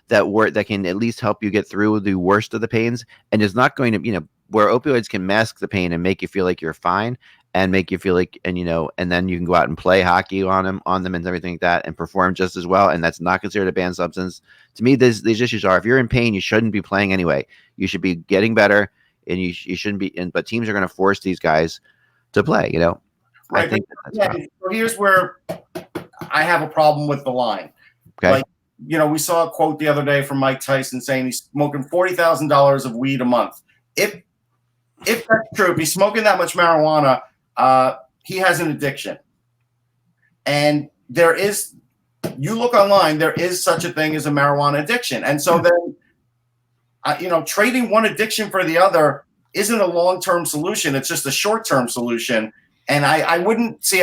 that can at least help you get through the worst of the pains, and it's not going to, where opioids can mask the pain and make you feel like you're fine, and make you feel like, and then you can go out and play hockey on them and everything like that, and perform just as well. And that's not considered a banned substance. To me, these issues are, if you're in pain, you shouldn't be playing anyway. You should be getting better, and you shouldn't be. But teams are going to force these guys to play. Right. I think so here's where I have a problem with the line. Okay. Like, we saw a quote the other day from Mike Tyson saying he's smoking $40,000 of weed a month. If that's true, if he's smoking that much marijuana, he has an addiction. And you look online, there is such a thing as a marijuana addiction. And so then, trading one addiction for the other isn't a long-term solution. It's just a short-term solution. And I wouldn't say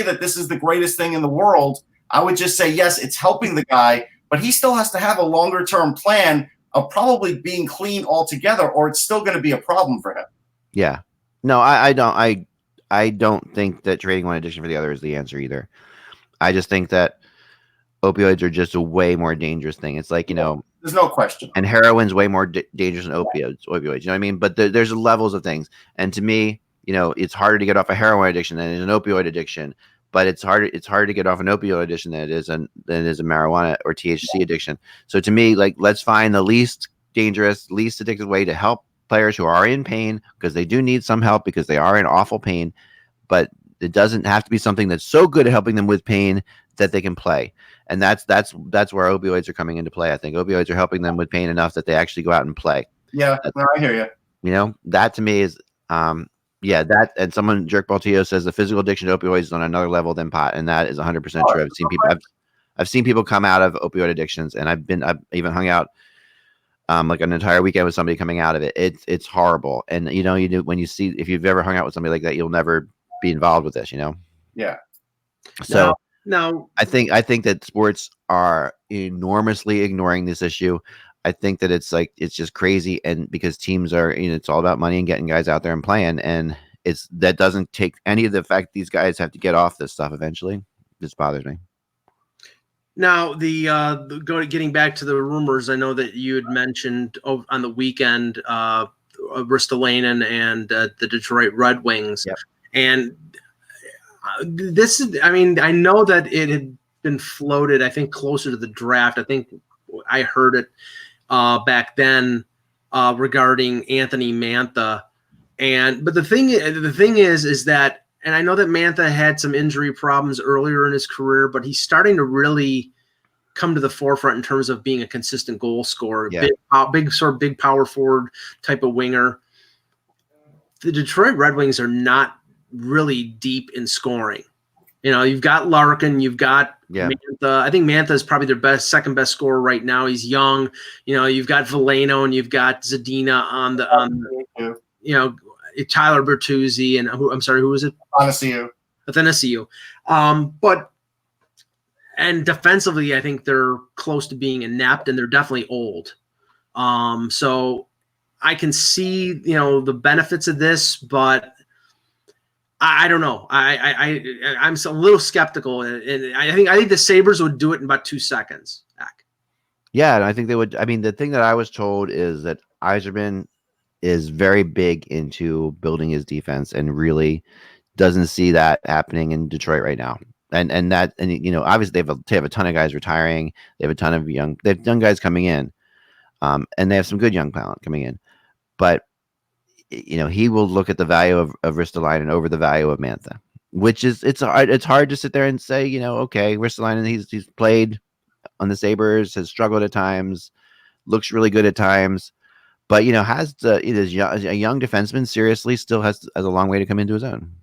that this is the greatest thing in the world. I would just say, yes, it's helping the guy, but he still has to have a longer-term plan of probably being clean altogether, or it's still going to be a problem for him. Yeah. No, I don't think that trading one addiction for the other is the answer either. I just think that opioids are just a way more dangerous thing. It's like, there's no question. And heroin's way more dangerous than opioids. You know what I mean? But there's levels of things. And to me, it's harder to get off a heroin addiction than it is an opioid addiction. But it's harder to get off an opioid addiction than it is a marijuana or THC addiction. So to me, like, let's find the least dangerous, least addictive way to help players who are in pain, because they do need some help, because they are in awful pain. But it doesn't have to be something that's so good at helping them with pain that they can play. And that's where opioids are coming into play. I think opioids are helping them with pain enough that they actually go out and play. Yeah, I hear you. That to me is Yeah, that and someone Jerk Baltillo says the physical addiction to opioids is on another level than pot, and that is 100% true. I've seen people come out of opioid addictions, and I've even hung out like an entire weekend with somebody coming out of it. It's horrible, and when you see if you've ever hung out with somebody like that, you'll never be involved with this. Yeah. So now I think that sports are enormously ignoring this issue. I think that it's just crazy, and because teams are, it's all about money and getting guys out there and playing, and that doesn't take any of the fact these guys have to get off this stuff eventually. This bothers me. Now, getting back to the rumors, I know that you had mentioned on the weekend, Ristolainen and the Detroit Red Wings, yep. And this is, I know that it had been floated, I think, closer to the draft. I think I heard it back then regarding Anthony Mantha, but the thing is that. And I know that Mantha had some injury problems earlier in his career, but he's starting to really come to the forefront in terms of being a consistent goal scorer, big power forward type of winger. The Detroit Red Wings are not really deep in scoring. You've got Larkin, you've got Mantha. I think Mantha is probably their second best scorer right now. He's young. You've got Veleno and you've got Zadina on Tyler Bertuzzi and who was it? Athanasiou. And defensively, I think they're close to being inept, and they're definitely old. So I can see, the benefits of this, but I don't know. I'm a little skeptical, and I think the Sabres would do it in about 2 seconds. Yeah, and I think they would. The thing that I was told is that Yzerman is very big into building his defense and really doesn't see that happening in Detroit right now. And obviously they have a ton of guys retiring. They have a ton of young guys coming in, and they have some good young talent coming in. But he will look at the value of Ristolainen over the value of Mantha, which is it's hard to sit there and say okay, Ristolainen he's played on the Sabres, has struggled at times, looks really good at times. But has a young defenseman seriously still has a long way to come into his own.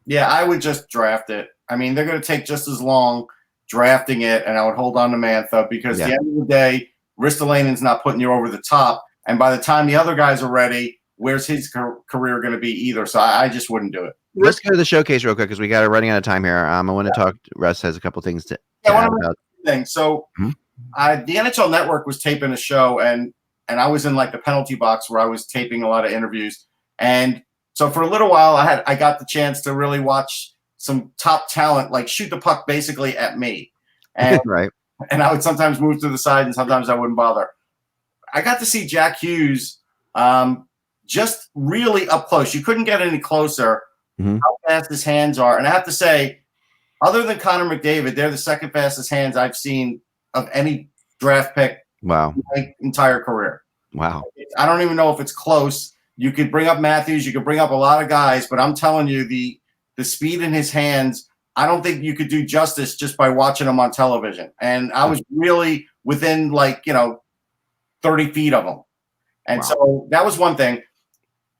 Yeah, I would just draft it. They're going to take just as long drafting it, and I would hold on to Mantha because at the end of the day, Ristolainen's not putting you over the top. And by the time the other guys are ready, where's his career going to be either? So I just wouldn't do it. Let's go to the showcase real quick because we got running out of time here. I want to talk. Russ has a couple things to add about. So the NHL Network was taping a show, and I was in the penalty box where I was taping a lot of interviews. And so for a little while, I got the chance to really watch some top talent shoot the puck basically at me. And, right. And I would sometimes move to the side, and sometimes I wouldn't bother. I got to see Jack Hughes just really up close. You couldn't get any closer how fast his hands are. And I have to say, other than Connor McDavid, they're the second fastest hands I've seen of any draft pick in my entire career. Wow. I don't even know if it's close. You could bring up Matthews. You could bring up a lot of guys, but I'm telling you, the speed in his hands, I don't think you could do justice just by watching him on television. And I was really within 30 feet of him. And so that was one thing.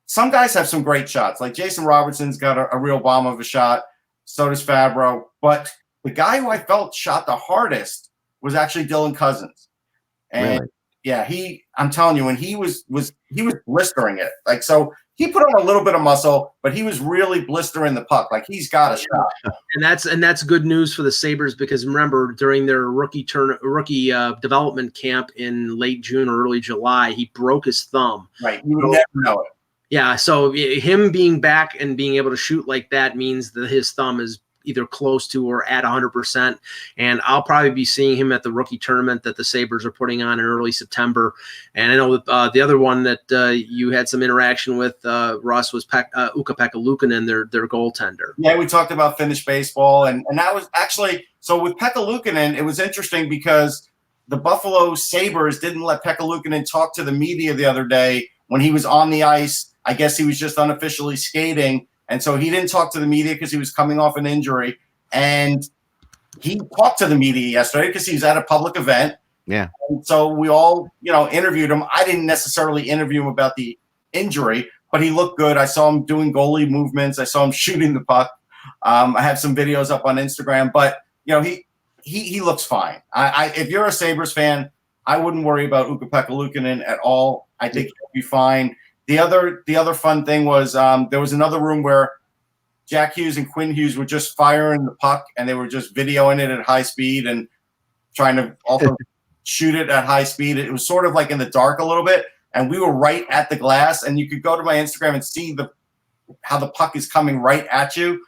Some guys have some great shots. Like Jason Robertson's got a real bomb of a shot. So does Fabro. But the guy who I felt shot the hardest was actually Dylan Cousins. And I'm telling you, when he was blistering it. So he put on a little bit of muscle, but he was really blistering the puck. He's got a shot. And that's good news for the Sabres because remember, during their rookie development camp in late June or early July, he broke his thumb. Right. You would never know it. Yeah, so him being back and being able to shoot like that means that his thumb is either close to or at 100%. And I'll probably be seeing him at the rookie tournament that the Sabres are putting on in early September. And I know the other one that you had some interaction with, Russ, was Ukko-Pekka Luukkonen, their goaltender. Yeah, we talked about Finnish baseball. And that was actually – so with Pekka Luukkonen, it was interesting because the Buffalo Sabres didn't let Pekka Luukkonen talk to the media the other day when he was on the ice. I guess he was just unofficially skating. And so he didn't talk to the media because he was coming off an injury. And he talked to the media yesterday because he was at a public event. Yeah. And so we all, interviewed him. I didn't necessarily interview him about the injury, but he looked good. I saw him doing goalie movements. I saw him shooting the puck. I have some videos up on Instagram, but he looks fine. If you're a Sabres fan, I wouldn't worry about Ukko-Pekka Luukkonen at all. I think he'll be fine. The other fun thing was there was another room where Jack Hughes and Quinn Hughes were just firing the puck, and they were just videoing it at high speed and trying to also shoot it at high speed. It was sort of like in the dark a little bit, and we were right at the glass, and you could go to my Instagram and see how the puck is coming right at you.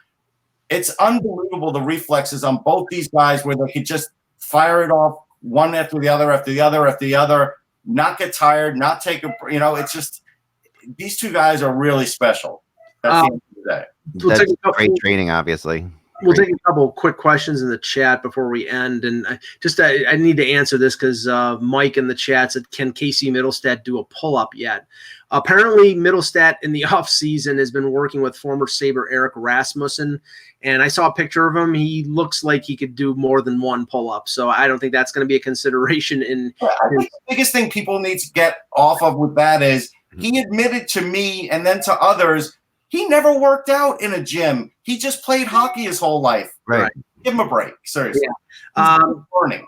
It's unbelievable, the reflexes on both these guys, where they could just fire it off one after the other, after the other, after the other, not get tired, not take a, it's just, these two guys are really special. That's the end of the day. That's great training, obviously. We'll take a couple of quick questions in the chat before we end. And I need to answer this because Mike in the chat said, can Casey Middlestat do a pull-up yet? Apparently, Middlestat in the offseason has been working with former Sabre Eric Rasmussen. And I saw a picture of him. He looks like he could do more than one pull-up. So I don't think that's going to be a consideration. I think the biggest thing people need to get off of with that is he admitted to me and then to others, he never worked out in a gym. He just played hockey his whole life. Right. Give him a break. Seriously. Yeah. Learning.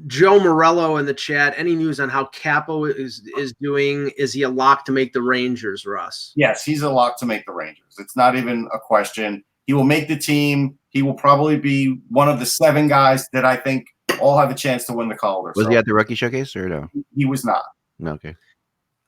Joe Morello in the chat. Any news on how Capo is doing? Is he a lock to make the Rangers, Russ? Yes, he's a lock to make the Rangers. It's not even a question. He will make the team. He will probably be one of the 7 guys that I think all have a chance to win the Calder. Was he at the rookie showcase or no? He was not. No, okay.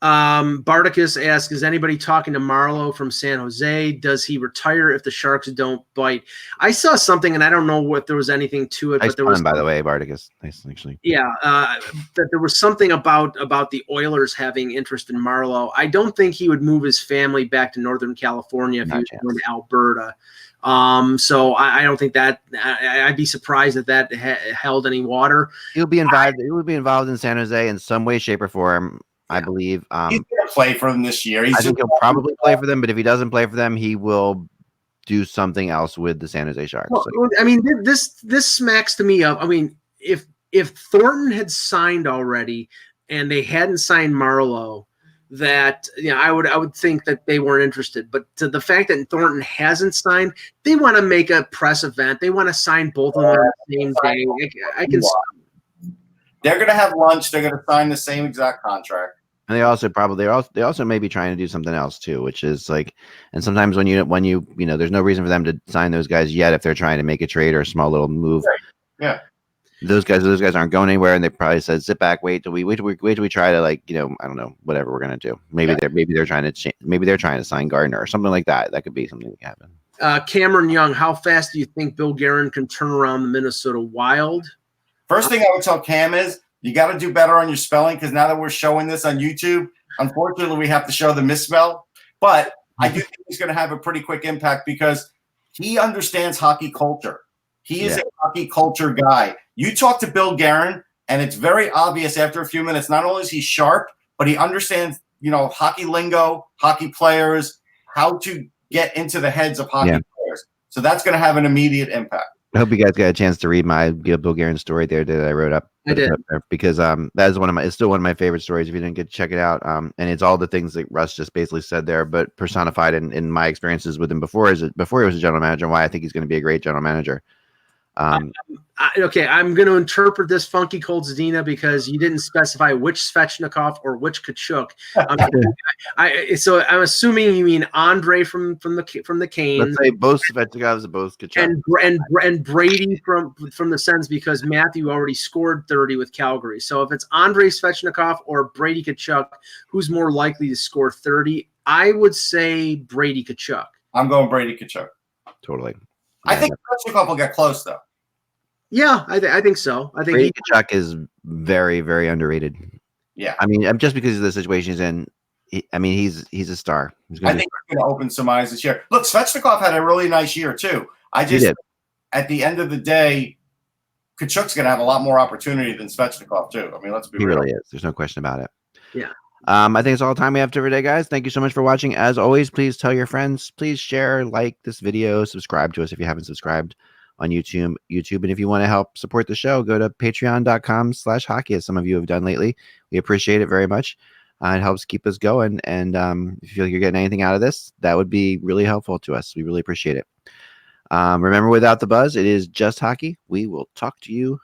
Bardicus asks, is anybody talking to Marlowe from San Jose? Does he retire if the Sharks don't bite? I saw something, and I don't know if there was anything to it. Nice but there was, by the way, Bardicus. Nice, actually. Yeah, that there was something about the Oilers having interest in Marlowe. I don't think he would move his family back to Northern California if he was going to Alberta. So I don't think that I'd be surprised that held any water. He'll be involved. He would be involved in San Jose in some way, shape, or form. I believe he's going to play for them this year. I think he'll probably play for them, but if he doesn't play for them, he will do something else with the San Jose Sharks. Well, I mean, this smacks to me of. I mean, if Thornton had signed already and they hadn't signed Marlowe, that I would think that they weren't interested. But to the fact that Thornton hasn't signed, they want to make a press event. They want to sign both of them on the same day. I can. They're going to have lunch. They're going to sign the same exact contract. And they also may be trying to do something else too, which is like, and sometimes when you there's no reason for them to sign those guys yet if they're trying to make a trade or a small little move. Right. Yeah. Those guys aren't going anywhere, and they probably said, sit back, wait till we try to I don't know, whatever we're gonna do. Maybe they're trying to sign Gardner or something like that. That could be something that can happen. Cameron Young, how fast do you think Bill Guerin can turn around the Minnesota Wild? First thing I would tell Cam is you got to do better on your spelling, because now that we're showing this on YouTube, unfortunately we have to show the misspell. But I do think he's going to have a pretty quick impact because he understands hockey culture. He is a hockey culture guy. You talk to Bill Guerin, and it's very obvious after a few minutes, not only is he sharp, but he understands, hockey lingo, hockey players, how to get into the heads of hockey players. So that's going to have an immediate impact. I hope you guys got a chance to read my Bill Guerin story there that I wrote up. I did, because that is it's still one of my favorite stories. If you didn't get to check it out, and it's all the things that Russ just basically said there, but personified in my experiences with him before he was a general manager, and why I think he's going to be a great general manager. Okay, I'm going to interpret this funky cold Zdena because you didn't specify which Svechnikov or which Kachuk. So I'm assuming you mean Andre from the Canes. Let's say both Svechnikovs and both Kachuk. And Brady from the Sens, because Matthew already scored 30 with Calgary. So if it's Andre Svechnikov or Brady Kachuk, who's more likely to score 30? I would say Brady Kachuk. I'm going Brady Kachuk. Totally. I think Svechnikov will get close, though. Yeah, I think so. I think Brady Kachuk is very, very underrated. Yeah. I mean, just because of the situation he's in, he's a star. I think he's going to open some eyes this year. Look, Svechnikov had a really nice year, too. At the end of the day, Kachuk's going to have a lot more opportunity than Svechnikov, too. I mean, let's be real. He really is. There's no question about it. Yeah. I think it's all the time we have for today, guys. Thank you so much for watching. As always, please tell your friends. Please share, like this video, subscribe to us if you haven't subscribed on YouTube. And if you want to help support the show, go to patreon.com/hockey, as some of you have done lately. We appreciate it very much. It helps keep us going. And if you feel like you're getting anything out of this, that would be really helpful to us. We really appreciate it. Remember, without the buzz, it is just hockey. We will talk to you